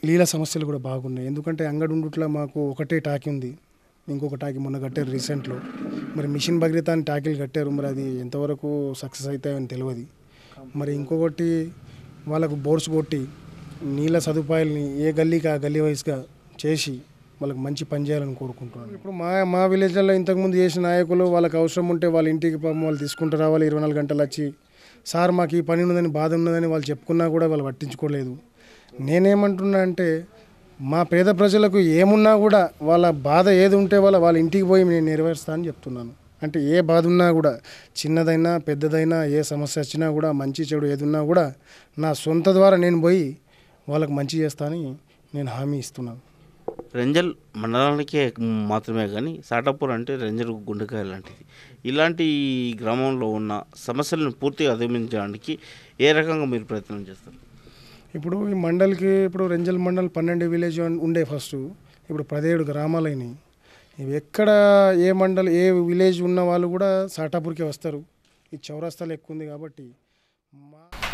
నీళ్ళ సమస్యలు కూడా బాగున్నాయి. ఎందుకంటే అంగడుండుట్ల మాకు ఒకటే టాకీ ఉంది, ఇంకొక టాకీ మొన్న కట్టారు రీసెంట్లో. మరి మిషన్ భగీరథ అని టాకీలు కట్టారు, మరి అది ఎంతవరకు సక్సెస్ అవుతాయని తెలియదు. మరి ఇంకొకటి వాళ్ళకు బోర్డ్స్ కొట్టి నీళ్ళ సదుపాయాలని ఏ గల్లీకి ఆ గల్లీ వైస్గా చేసి వాళ్ళకి మంచి పని చేయాలని కోరుకుంటున్నాను. ఇప్పుడు మా విలేజ్లలో ఇంతకుముందు చేసిన నాయకులు వాళ్ళకి అవసరం ఉంటే వాళ్ళ ఇంటికి పాపం వాళ్ళు తీసుకుంటూ రావాలి, 24 గంటలు వచ్చి సార్ మాకు ఈ పని ఉన్నదని బాధ ఉన్నదని వాళ్ళు చెప్పుకున్నా కూడా వాళ్ళు పట్టించుకోలేదు. నేనేమంటున్నా అంటే మా పేద ప్రజలకు ఏమున్నా కూడా వాళ్ళ బాధ ఏది ఉంటే వాళ్ళ ఇంటికి పోయి నేను నెరవేరుస్తా అని చెప్తున్నాను. అంటే ఏ బాధ ఉన్నా కూడా చిన్నదైనా పెద్దదైనా ఏ సమస్య వచ్చినా కూడా మంచి చెడు ఏది ఉన్నా కూడా నా సొంత ద్వారా నేను పోయి వాళ్ళకి మంచి చేస్తానని నేను హామీ ఇస్తున్నాను. రెంజల్ మండలానికే మాత్రమే కానీ సాటాపూర్ అంటే రెంజల్ గుండెకాయ లాంటిది. ఇలాంటి గ్రామంలో ఉన్న సమస్యలను పూర్తిగా అధిగమించడానికి ఏ రకంగా మీరు ప్రయత్నం చేస్తారు? ఇప్పుడు ఈ మండల్కి ఇప్పుడు రెంజల్ మండల్ 12 విలేజ్ ఉండే ఫస్ట్, ఇప్పుడు 17 గ్రామాలైనవి. ఇవి ఎక్కడ ఏ మండల్ ఏ విలేజ్ ఉన్న వాళ్ళు కూడా సాటాపూర్కే వస్తారు. ఈ చౌరస్తాలు ఎక్కువ ఉంది కాబట్టి.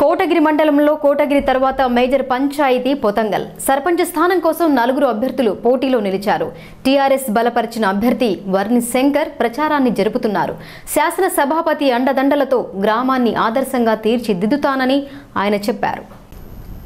కోటగిరి మండలంలో కోటగిరి తర్వాత మేజర్ పంచాయతీ పొతంగల్. సర్పంచ్ స్థానం కోసం 4 అభ్యర్థులు పోటీలో నిలిచారు. టీఆర్ఎస్ బలపరిచిన అభ్యర్థి వర్ణి శంకర్ ప్రచారాన్ని జరుపుతున్నారు. శాసన సభాపతి అండదండలతో గ్రామాన్ని ఆదర్శంగా తీర్చిదిద్దుతానని ఆయన చెప్పారు.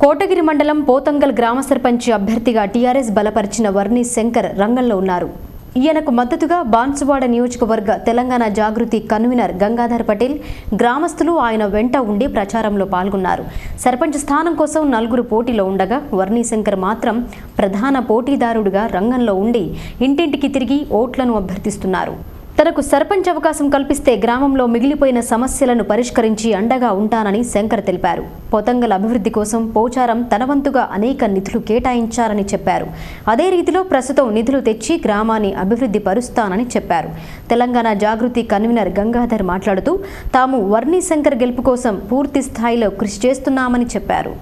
కోటగిరి మండలం పోతంగల్ గ్రామ సర్పంచ్ అభ్యర్థిగా టీఆర్ఎస్ బలపరిచిన వర్ణి శంకర్ రంగంలో ఉన్నారు. ఈయనకు మద్దతుగా బాన్సువాడ నియోజకవర్గ తెలంగాణ జాగృతి కన్వీనర్ గంగాధర్ పటేల్, గ్రామస్తులు ఆయన వెంట ఉండి ప్రచారంలో పాల్గొన్నారు. సర్పంచ్ స్థానం కోసం 4 పోటీలో ఉండగా వర్ణి శంకర్ మాత్రం ప్రధాన పోటీదారుడిగా రంగంలో ఉండి ఇంటింటికి తిరిగి ఓట్లను అభ్యర్థిస్తున్నారు. తనకు సర్పంచ్ అవకాశం కల్పిస్తే గ్రామంలో మిగిలిపోయిన సమస్యలను పరిష్కరించి అండగా ఉంటానని శంకర్ తెలిపారు. పొతంగల్ అభివృద్ధి కోసం పోచారం తన వంతుగా అనేక నిధులు కేటాయించారని చెప్పారు. అదే రీతిలో ప్రస్తుతం నిధులు తెచ్చి గ్రామాన్ని అభివృద్ధి పరుస్తానని చెప్పారు. తెలంగాణ జాగృతి కన్వీనర్ గంగాధర్ మాట్లాడుతూ తాము వర్ణి శంకర్ గెలుపు కోసం పూర్తి స్థాయిలో కృషి చేస్తున్నామని చెప్పారు.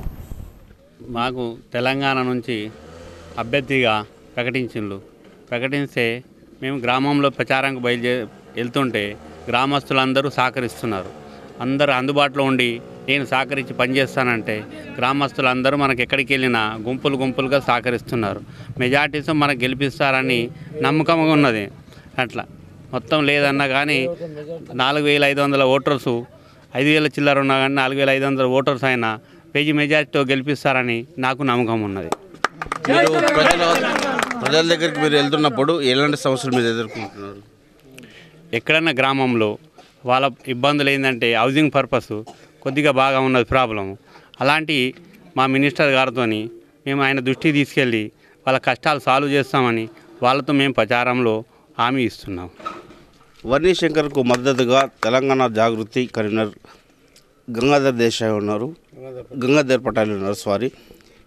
మాకు తెలంగాణ నుంచి అభ్యర్థిగా ప్రకటిస్తే మేము గ్రామంలో ప్రచారానికి వెళ్తుంటే గ్రామస్తులందరూ సహకరిస్తున్నారు. అందరూ అందుబాటులో ఉండి నేను సహకరించి పనిచేస్తానంటే గ్రామస్తులందరూ మనకు ఎక్కడికి వెళ్ళినా గుంపులుగా సహకరిస్తున్నారు. మెజార్టీస్ మనకు గెలిపిస్తారని నమ్మకంగా ఉన్నది. అట్లా మొత్తం లేదన్నా కానీ 4500 ఓటర్సు 5000 చిల్లర ఉన్నా కానీ 4500 ఓటర్స్ అయినా 1000 మెజార్టీతో గెలిపిస్తారని నాకు నమ్మకం ఉన్నది. ప్రజల దగ్గరికి మీరు వెళ్తున్నప్పుడు ఎలాంటి సమస్యలు మీరు ఎదుర్కొంటున్నారు? ఎక్కడన్నా గ్రామంలో వాళ్ళ ఇబ్బందులు ఏంటంటే హౌసింగ్ పర్పస్ కొద్దిగా బాగా ఉన్నది ప్రాబ్లము. అలాంటి మా మినిస్టర్ గారితో మేము ఆయన దృష్టికి తీసుకెళ్ళి వాళ్ళ కష్టాలు సాల్వ్ చేస్తామని వాళ్ళతో మేము ప్రచారంలో హామీ ఇస్తున్నాం. వర్ణి శంకర్కు మద్దతుగా తెలంగాణ జాగృతి కన్వీనర్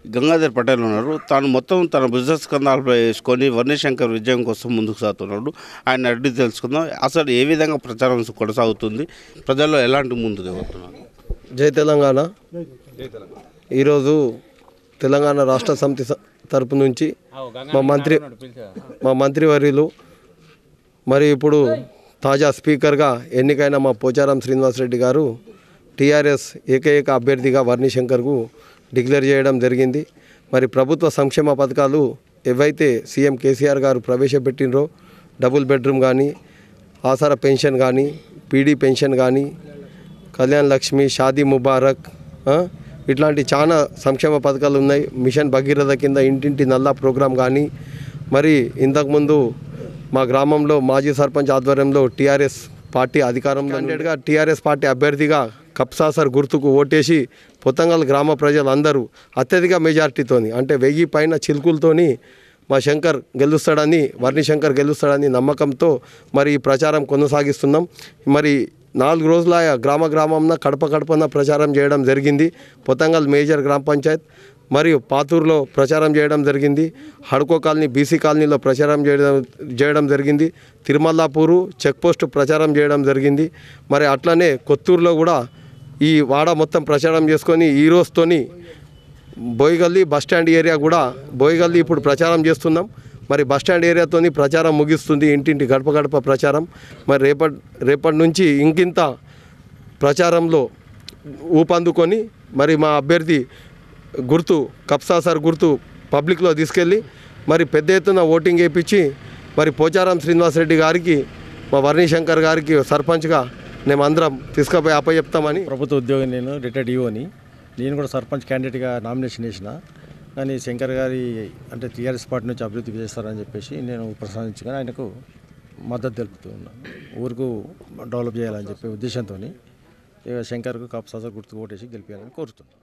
గంగాధర్ పటేల్ ఉన్నారు. తాను మొత్తం తన బిజినెస్ కందాలపై వేసుకొని వర్ణి శంకర్ విజయం కోసం ముందుకు సాగుతున్నాడు. ఆయన అడిగి తెలుసుకుందాం అసలు ఏ విధంగా ప్రచారం కొనసాగుతుంది, ప్రజల్లో ఎలాంటి ముందుకు వెళ్తున్నారు. జై తెలంగాణ. ఈరోజు తెలంగాణ రాష్ట్ర సమితి తరపు నుంచి మా మంత్రివర్యులు మరి ఇప్పుడు తాజా స్పీకర్గా ఎన్నికైన మా పోచారం శ్రీనివాసరెడ్డి గారు టీఆర్ఎస్ ఏకైక అభ్యర్థిగా వర్ణి శంకర్కు డిక్లేర్ చేయడం జరిగింది. మరి ప్రభుత్వ సంక్షేమ పథకాలు ఏవైతే సీఎం కేసీఆర్ గారు ప్రవేశపెట్టినరో డబుల్ బెడ్రూమ్ కానీ, ఆసరా పెన్షన్ కానీ, పీడీ పెన్షన్ కానీ, కళ్యాణ్ లక్ష్మి, షాదీ ముబారక్ ఇట్లాంటి చాలా సంక్షేమ పథకాలు ఉన్నాయి. మిషన్ భగీరథ కింద ఇంటింటి నల్లా ప్రోగ్రాం కానీ, మరి ఇంతకుముందు మా గ్రామంలో మాజీ సర్పంచ్ ఆధ్వర్యంలో టీఆర్ఎస్ పార్టీ అధికారంలో ఉండేట్టుగా టీఆర్ఎస్ పార్టీ అభ్యర్థిగా కప్సాసర్ గుర్తుకు ఓటేసి పొతంగల్ గ్రామ ప్రజలందరూ అత్యధిక మెజార్టీతోని అంటే 1000 పైన చిలుకులతోని మా శంకర్ గెలుస్తాడని, వర్ణి శంకర్ గెలుస్తాడని నమ్మకంతో మరి ఈ ప్రచారం కొనసాగిస్తున్నాం. మరి 4 రోజుల గ్రామంన కడపన ప్రచారం చేయడం జరిగింది. పొతంగల్ మేజర్ గ్రామ పంచాయత్ మరియు పాతూరులో ప్రచారం చేయడం జరిగింది. హడ్కో కాలనీ బీసీ కాలనీలో ప్రచారం చేయడం జరిగింది. తిరుమల్లాపూరు చెక్పోస్ట్ ప్రచారం చేయడం జరిగింది. మరి అట్లనే కొత్తూరులో కూడా ఈ వాడ మొత్తం ప్రచారం చేసుకొని ఈ రోజుతోని బోయిగల్లి బస్టాండ్ ఏరియా కూడా బోయిగల్లి ఇప్పుడు ప్రచారం చేస్తున్నాం. మరి బస్టాండ్ ఏరియాతోని ప్రచారం ముగిస్తుంది. ఇంటింటి గడప ప్రచారం. మరి రేపటి నుంచి ఇంకింత ప్రచారంలో ఊపందుకొని మరి మా అభ్యర్థి గుర్తు కప్సాసర్ గుర్తు పబ్లిక్లో తీసుకెళ్ళి మరి పెద్ద ఎత్తున ఓటింగ్ వేయించి మరి పోచారం శ్రీనివాసరెడ్డి గారికి మా వర్ణి శంకర్ గారికి సర్పంచ్గా మేమందరం తీసుకుపోయి అప్పచెప్తామని. ప్రభుత్వ ఉద్యోగం, నేను రిటైర్డ్ ఈఓని. నేను కూడా సర్పంచ్ క్యాండిడేట్గా నామినేషన్ వేసిన. కానీ శంకర్ గారి అంటే టీఆర్ఎస్ పార్టీ నుంచి అభివృద్ధి చేస్తారని చెప్పేసి నేను ప్రసాదించుకొని ఆయనకు మద్దతు తెలుపుతూ ఉన్నాను. ఊరుకు డెవలప్ చేయాలని చెప్పే ఉద్దేశంతో శంకర్కు కాపు గుర్తు ఓటేసి గెలిపించాలని కోరుతున్నాను.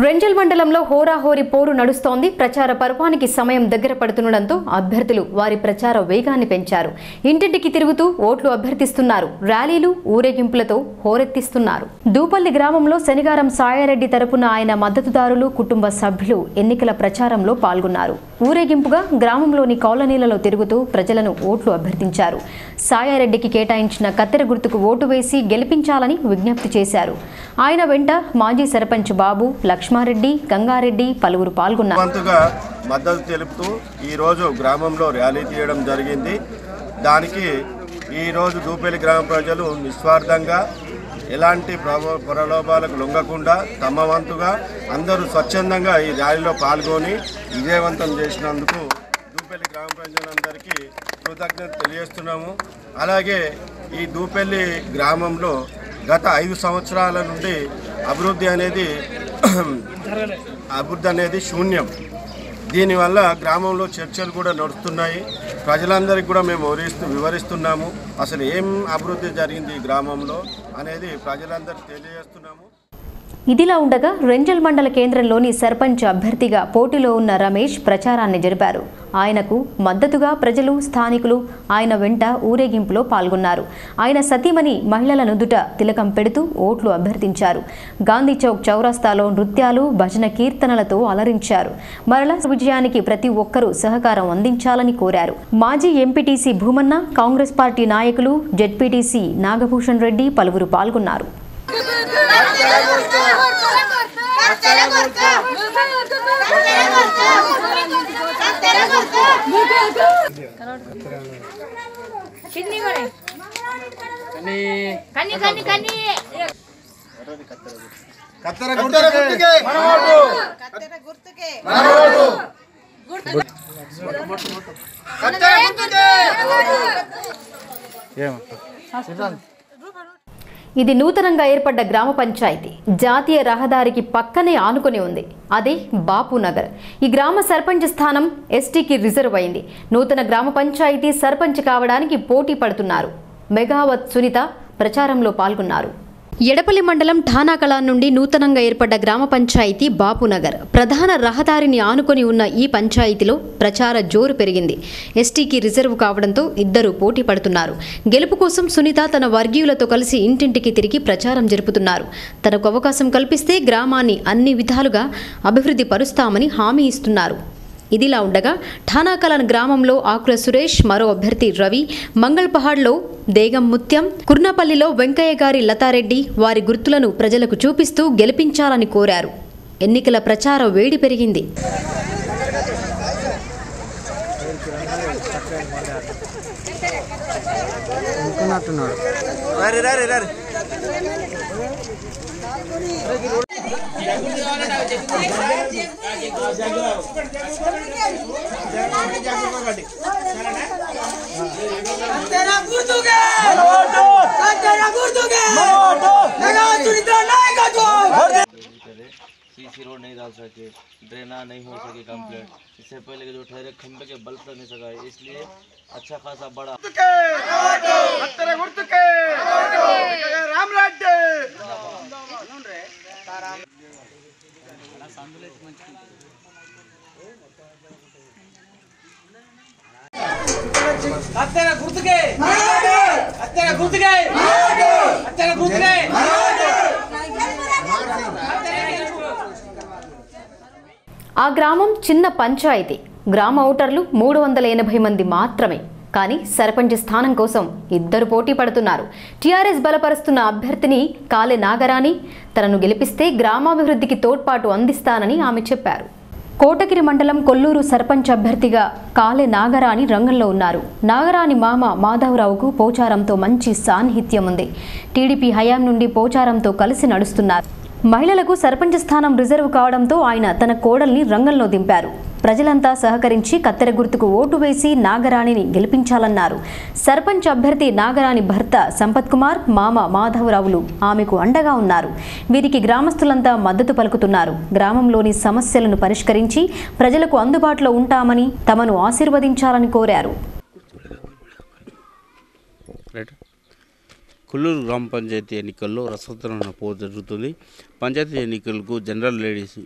రెంజల్ మండలంలో హోరాహోరీ పోరు నడుస్తోంది. ప్రచార పర్వానికి సమయం దగ్గర పడుతుండటంతో అభ్యర్థులు వారి ప్రచార వేగాన్ని పెంచారు. ఇంటింటికి తిరుగుతూ ఓట్లు అభ్యర్థిస్తున్నారు. ర్యాలీలు, ఊరేగింపులతో హోరెత్తిస్తున్నారు. దూపల్లి గ్రామంలో శనివారం సాయారెడ్డి తరపున ఆయన మద్దతుదారులు, కుటుంబ సభ్యులు ఎన్నికల ప్రచారంలో పాల్గొన్నారు. ఊరేగింపుగా గ్రామంలోని కాలనీలలో తిరుగుతూ ప్రజలను ఓట్లు అభ్యర్థించారు. సాయారెడ్డికి కేటాయించిన కత్తెర గుర్తుకు ఓటు వేసి గెలిపించాలని విజ్ఞప్తి చేశారు. ఆయన వెంట మాజీ సర్పంచ్ బాబు, లక్ష్మారెడ్డి, గంగారెడ్డి పలువురు పాల్గొన్నారు. మద్దతు తెలుపుతూ ఈరోజు గ్రామంలో ర్యాలీ తీయడం జరిగింది. దానికి ఈరోజు దూపల్లి గ్రామ ప్రజలు నిస్వార్థంగా ఎలాంటి ప్రలోభాలకు లొంగకుండా తమ వంతుగా అందరూ స్వచ్ఛందంగా ఈ ర్యాలీలో పాల్గొని విజయవంతం చేసినందుకు దూపల్లి గ్రామ ప్రజలందరికీ కృతజ్ఞత తెలియజేస్తున్నాము. అలాగే ఈ దూపల్లి గ్రామంలో గత 5 సంవత్సరాల నుండి అభివృద్ధి అనేది శూన్యం. దీనివల్ల గ్రామంలో చర్చలు కూడా నడుస్తున్నాయి. ప్రజలందరికీ కూడా మేము వివరిస్తున్నాము అసలు ఏం అభివృద్ధి జరిగింది ఈ గ్రామంలో అనేది ప్రజలందరికీ తెలియజేస్తున్నాము. ఇదిలా ఉండగా రెంజల్ మండల కేంద్రంలోని సర్పంచ్ అభ్యర్థిగా పోటీలో ఉన్న రమేష్ ప్రచారాన్ని జరిపారు. ఆయనకు మద్దతుగా ప్రజలు, స్థానికులు ఆయన వెంట ఊరేగింపులో పాల్గొన్నారు. ఆయన సతీమణి మహిళల నుదుట తిలకం పెడుతూ ఓట్లు అభ్యర్థించారు. గాంధీ చౌక్ చౌరస్తాలో నృత్యాలు, భజన కీర్తనలతో అలరించారు. మరల విజయానికి ప్రతి ఒక్కరూ సహకారం అందించాలని కోరారు. మాజీ ఎంపీటీసీ భూమన్న, కాంగ్రెస్ పార్టీ నాయకులు, జెడ్పీటీసీ నాగభూషణ్ రెడ్డి పలువురు పాల్గొన్నారు. ఇది నూతనంగా ఏర్పడ్డ గ్రామ పంచాయతీ. జాతీయ రహదారికి పక్కనే ఆనుకొని ఉంది. అదే బాపునగర్. ఈ గ్రామ సర్పంచ్ స్థానం ఎస్టీకి రిజర్వ్ అయింది. నూతన గ్రామ పంచాయతీ సర్పంచ్ కావడానికి పోటీ పడుతున్నారు. మెగావత్ సునీత ప్రచారంలో పాల్గొన్నారు. ఎడపల్లి మండలం ఠానాకళ నుండి నూతనంగా ఏర్పడ్డ గ్రామ పంచాయతీ బాపునగర్. ప్రధాన రహదారిని ఆనుకొని ఉన్న ఈ పంచాయతీలో ప్రచార జోరు పెరిగింది. ఎస్టీకి రిజర్వ్ కావడంతో ఇద్దరు పోటీ పడుతున్నారు. గెలుపు కోసం సునీత తన వర్గీయులతో కలిసి ఇంటింటికి తిరిగి ప్రచారం జరుపుతున్నారు. తనకు అవకాశం కల్పిస్తే గ్రామాన్ని అన్ని విధాలుగా అభివృద్ధి పరుస్తామని హామీ ఇస్తున్నారు. ఇదిలా ఉండగా ఠానాకలాన్ గ్రామంలో ఆకుల సురేష్, మరో అభ్యర్థి రవి, మంగళపహాడ్లో దేగం ముత్యం, కుర్నాపల్లిలో వెంకయ్య గారి లతారెడ్డి వారి గుర్తులను ప్రజలకు చూపిస్తూ గెలిపించాలని కోరారు. ఎన్నికల ప్రచార వేడి పెరిగింది. सीसी रोड नहीं डाल सके, ड्रेना नहीं हो सके कंप्लीट, इससे पहले के जो ठहरे खंबे के बल्ब तक नहीं सका, इसलिए अच्छा खासा बड़ा ఆ గ్రామం చిన్న పంచాయతీ. గ్రామ ఓటర్లు 380 మంది మాత్రమే. కానీ సర్పంచ్ స్థానం కోసం ఇద్దరు పోటీ పడుతున్నారు. టీఆర్ఎస్ బలపరుస్తున్న అభ్యర్థిని కాలే నాగరాణి తనను గెలిపిస్తే గ్రామాభివృద్ధికి తోడ్పాటు అందిస్తానని ఆమె చెప్పారు. కోటగిరి మండలం కొల్లూరు సర్పంచ్ అభ్యర్థిగా కాలే నాగరాణి రంగంలో ఉన్నారు. నాగరాణి మామ మాధవరావుకు పోచారంతో మంచి సాన్నిహిత్యం ఉంది. టీడీపీ హయాం నుండి పోచారంతో కలిసి నడుస్తున్నారు. మహిళలకు సర్పంచ్ స్థానం రిజర్వ్ కావడంతో ఆయన తన కోడల్ని రంగంలో దింపారు. ప్రజలంతా సహకరించి కత్తెర గుర్తుకు ఓటు వేసి నాగరాణిని గెలిపించాలన్నారు. సర్పంచ్ అభ్యర్థి నాగరాణి భర్త సంపత్ కుమార్, మామ మాధవరావులు ఆమెకు అండగా ఉన్నారు. వీరికి గ్రామస్తులంతా మద్దతు పలుకుతున్నారు. గ్రామంలోని సమస్యలను పరిష్కరించి ప్రజలకు అందుబాటులో ఉంటామని తమను ఆశీర్వదించాలని కోరారు. కొల్లూరు గ్రామ పంచాయతీ ఎన్నికల్లో రసవత్తరమైన పోరు జరుగుతుంది. పంచాయతీ ఎన్నికలకు జనరల్ లేడీస్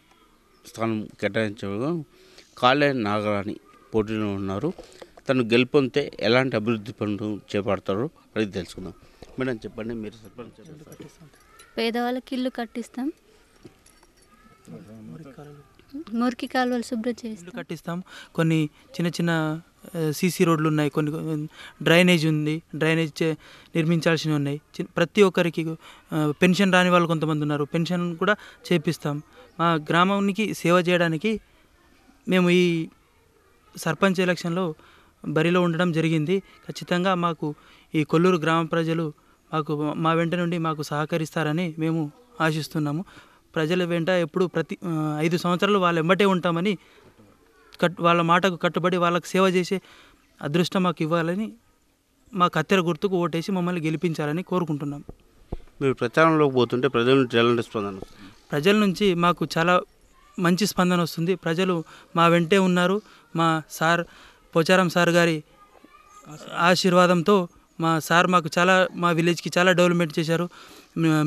స్థానం కేటాయించగా కాళే నాగరాణి పోటీలో ఉన్నారు. తను గెలుపొందితే ఎలాంటి అభివృద్ధి పనులు చేపడతారో అది తెలుసుకుందాం. మేడం చెప్పండి, మీరు సర్పంచ్. పేదవాళ్ళకి ఇల్లు కట్టిస్తాం, మురికి కాలువలు శుభ్రం చేస్తాం, కట్టిస్తాం. కొన్ని చిన్న చిన్న సీసీ రోడ్లు ఉన్నాయి, కొన్ని డ్రైనేజ్ ఉంది, డ్రైనేజ్ నిర్మించాల్సినవి ఉన్నాయి. ప్రతి ఒక్కరికి పెన్షన్ రాని వాళ్ళు కొంతమంది ఉన్నారు, పెన్షన్ కూడా చేపిస్తాం. మా గ్రామానికి సేవ చేయడానికి మేము ఈ సర్పంచ్ ఎలక్షన్లో బరిలో ఉండడం జరిగింది. ఖచ్చితంగా మాకు ఈ కొల్లూరు గ్రామ ప్రజలు మా వెంట నుండి మాకు సహకరిస్తారని మేము ఆశిస్తున్నాము. ప్రజల వెంట ఎప్పుడు ప్రతి 5 సంవత్సరాలు వాళ్ళ వెంబటే ఉంటామని వాళ్ళ మాటకు కట్టుబడి వాళ్ళకు సేవ చేసే అదృష్టం మాకు ఇవ్వాలని మా కత్తెర గుర్తుకు ఓటేసి మమ్మల్ని గెలిపించాలని కోరుకుంటున్నాం. మీరు ప్రచారంలోకి పోతుంటే ప్రజల నుంచి ఎలాంటి స్పందన? ప్రజల నుంచి మాకు చాలా మంచి స్పందన వస్తుంది. ప్రజలు మా వెంటే ఉన్నారు. మా సార్ పోచారం సార్ గారి ఆశీర్వాదంతో మా సార్ మా విలేజ్కి చాలా డెవలప్మెంట్ చేశారు.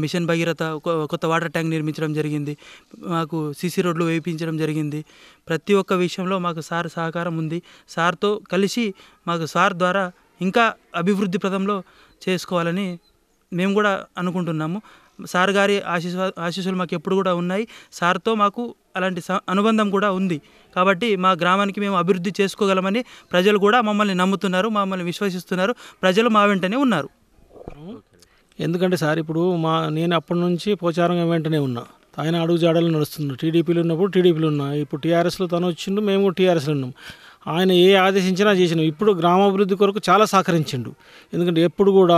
మిషన్ భగీరథ, కొత్త వాటర్ ట్యాంక్ నిర్మించడం జరిగింది, మాకు సీసీ రోడ్లు వేయించడం జరిగింది. ప్రతి ఒక్క విషయంలో మాకు సార్ సహకారం ఉంది. సార్తో కలిసి మాకు సార్ ద్వారా ఇంకా అభివృద్ధి పదంలో చేసుకోవాలని మేము కూడా అనుకుంటున్నాము. సార్ గారి ఆశీస్సులు మాకు ఎప్పుడు కూడా ఉన్నాయి. సార్తో మాకు అలాంటి అనుబంధం కూడా ఉంది. కాబట్టి మా గ్రామానికి మేము అభివృద్ధి చేసుకోగలమని ప్రజలు కూడా మమ్మల్ని నమ్ముతున్నారు, మమ్మల్ని విశ్వసిస్తున్నారు. ప్రజలు మా వెంటనే ఉన్నారు. ఎందుకంటే సార్ ఇప్పుడు నేను అప్పటి నుంచి పోచారం వెంటనే ఉన్నా. ఆయన అడుగు జాడలు నడుస్తున్నాడు. టీడీపీలో ఉన్నప్పుడు టీడీపీలో ఉన్నా, ఇప్పుడు టీఆర్ఎస్లో తను వచ్చిండు, మేము టీఆర్ఎస్లో ఉన్నాం. ఆయన ఏ ఆదేశించినా చేసినాం. ఇప్పుడు గ్రామాభివృద్ధి కొరకు చాలా సహకరించిండు. ఎందుకంటే ఎప్పుడు కూడా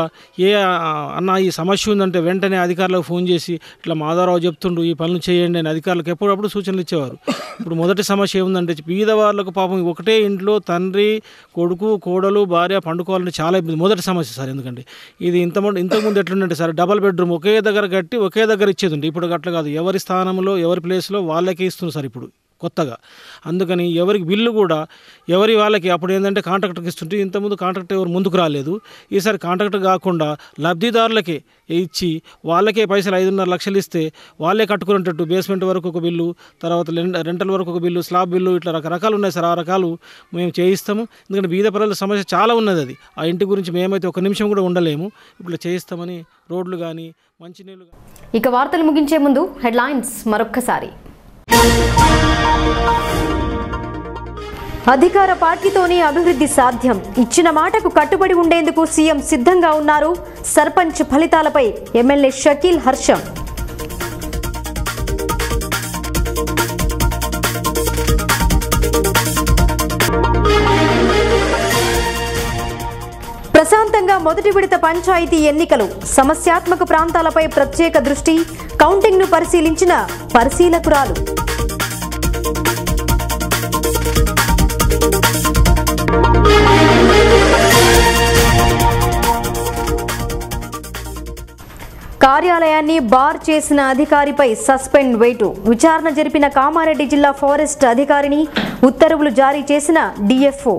అన్న ఈ సమస్య ఉందంటే వెంటనే అధికారులకు ఫోన్ చేసి ఇట్లా మాధవరావు చెప్తుండు ఈ పనులు చేయండి అని అధికారులకు ఎప్పుడప్పుడు సూచనలు ఇచ్చేవారు. ఇప్పుడు మొదటి సమస్య ఏముందంటే బీదవాళ్ళకు పాపం ఒకటే ఇంట్లో తండ్రి, కొడుకు, కోడలు, భార్య పండుకోవాలంటే చాలా ఇబ్బంది. మొదటి సమస్య సార్. ఎందుకంటే ఇది ఇంతకుముందు ఎట్లుందంటే సార్, డబల్ బెడ్రూమ్ ఒకే దగ్గర కట్టి ఒకే దగ్గర ఇచ్చేది ఉండే. ఇప్పుడు అట్లా కాదు, ఎవరి స్థానంలో ఎవరి ప్లేస్లో వాళ్ళకే ఇస్తున్నారు సార్ ఇప్పుడు కొత్తగా. అందుకని ఎవరికి బిల్లు కూడా ఎవరి వాళ్ళకి అప్పుడు ఏంటంటే కాంట్రాక్టర్కి ఇస్తుంటే ఇంతకుముందు కాంట్రాక్టర్ ఎవరు ముందుకు రాలేదు. ఈసారి కాంట్రాక్టర్ కాకుండా లబ్ధిదారులకే ఇచ్చి వాళ్ళకే పైసలు 5.5 లక్షలు ఇస్తే వాళ్ళే కట్టుకునేటట్టు బేస్మెంట్ వరకు ఒక బిల్లు, తర్వాత రెంటల్ వరకు ఒక బిల్లు, స్లాబ్ బిల్లు, ఇట్లా రకరకాలు ఉన్నాయి సార్. ఆ రకాలు మేము చేయిస్తాము. ఎందుకంటే బీద ప్రజల సమస్య చాలా ఉన్నది. అది ఆ ఇంటి గురించి మేమైతే 1 నిమిషం కూడా ఉండలేము. ఇప్పుడు చేయిస్తామని రోడ్లు కానీ మంచినీళ్ళు. ఇక వార్తలు ముగించే ముందు హెడ్లైన్స్ మరొక్కసారి. అధికార పార్టీతోనే అభివృద్ధి సాధ్యం, ఇచ్చిన మాటకు కట్టుబడి ఉండేందుకు సీఎం సిద్ధంగా ఉన్నారు. సర్పంచ్ ఫలితాలపై ఎమ్మెల్యే షకీల్ హర్షం. ప్రశాంతంగా మొదటి విడత పంచాయతీ ఎన్నికలు, సమస్యాత్మక ప్రాంతాలపై ప్రత్యేక దృష్టి, కౌంటింగ్ను పరిశీలించిన పరిశీలకురాలు. కార్యాలయాన్ని బార్ చేసిన అధికారిపై సస్పెండ్ వేటు, విచారణ జరిపిన కామారెడ్డి జిల్లా ఫారెస్ట్ అధికారిని, ఉత్తర్వులు జారీ చేసిన డిఎఫ్ఓ.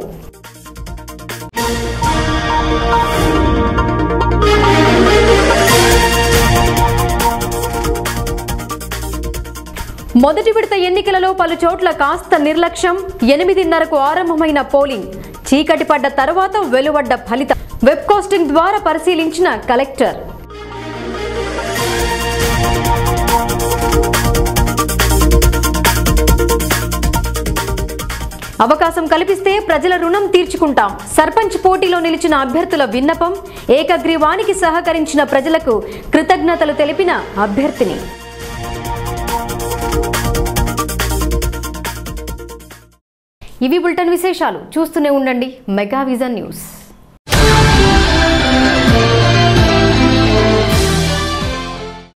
మొదటి విడత ఎన్నికలలో పలు చోట్ల కాస్త నిర్లక్ష్యం, 8:30కు ఆరంభమైన పోలింగ్, చీకటి పడ్డ తర్వాత వెలువడ్డ ఫలితం, వెబ్ కాస్టింగ్ ద్వారా పరిశీలించిన కలెక్టర్. అవకాశం కల్పిస్తే ప్రజల రుణం తీర్చుకుంటాం, సర్పంచ్ పోటీలో నిలిచిన అభ్యర్థుల విన్నపం, ఏకగ్రీవానికి సహకరించిన ప్రజలకు కృతజ్ఞతలు తెలిపిన అభ్యర్థిని. ఇవి బులెటిన్ విశేషాలు. చూస్తూనే ఉండండి మెగా విజన్ న్యూస్.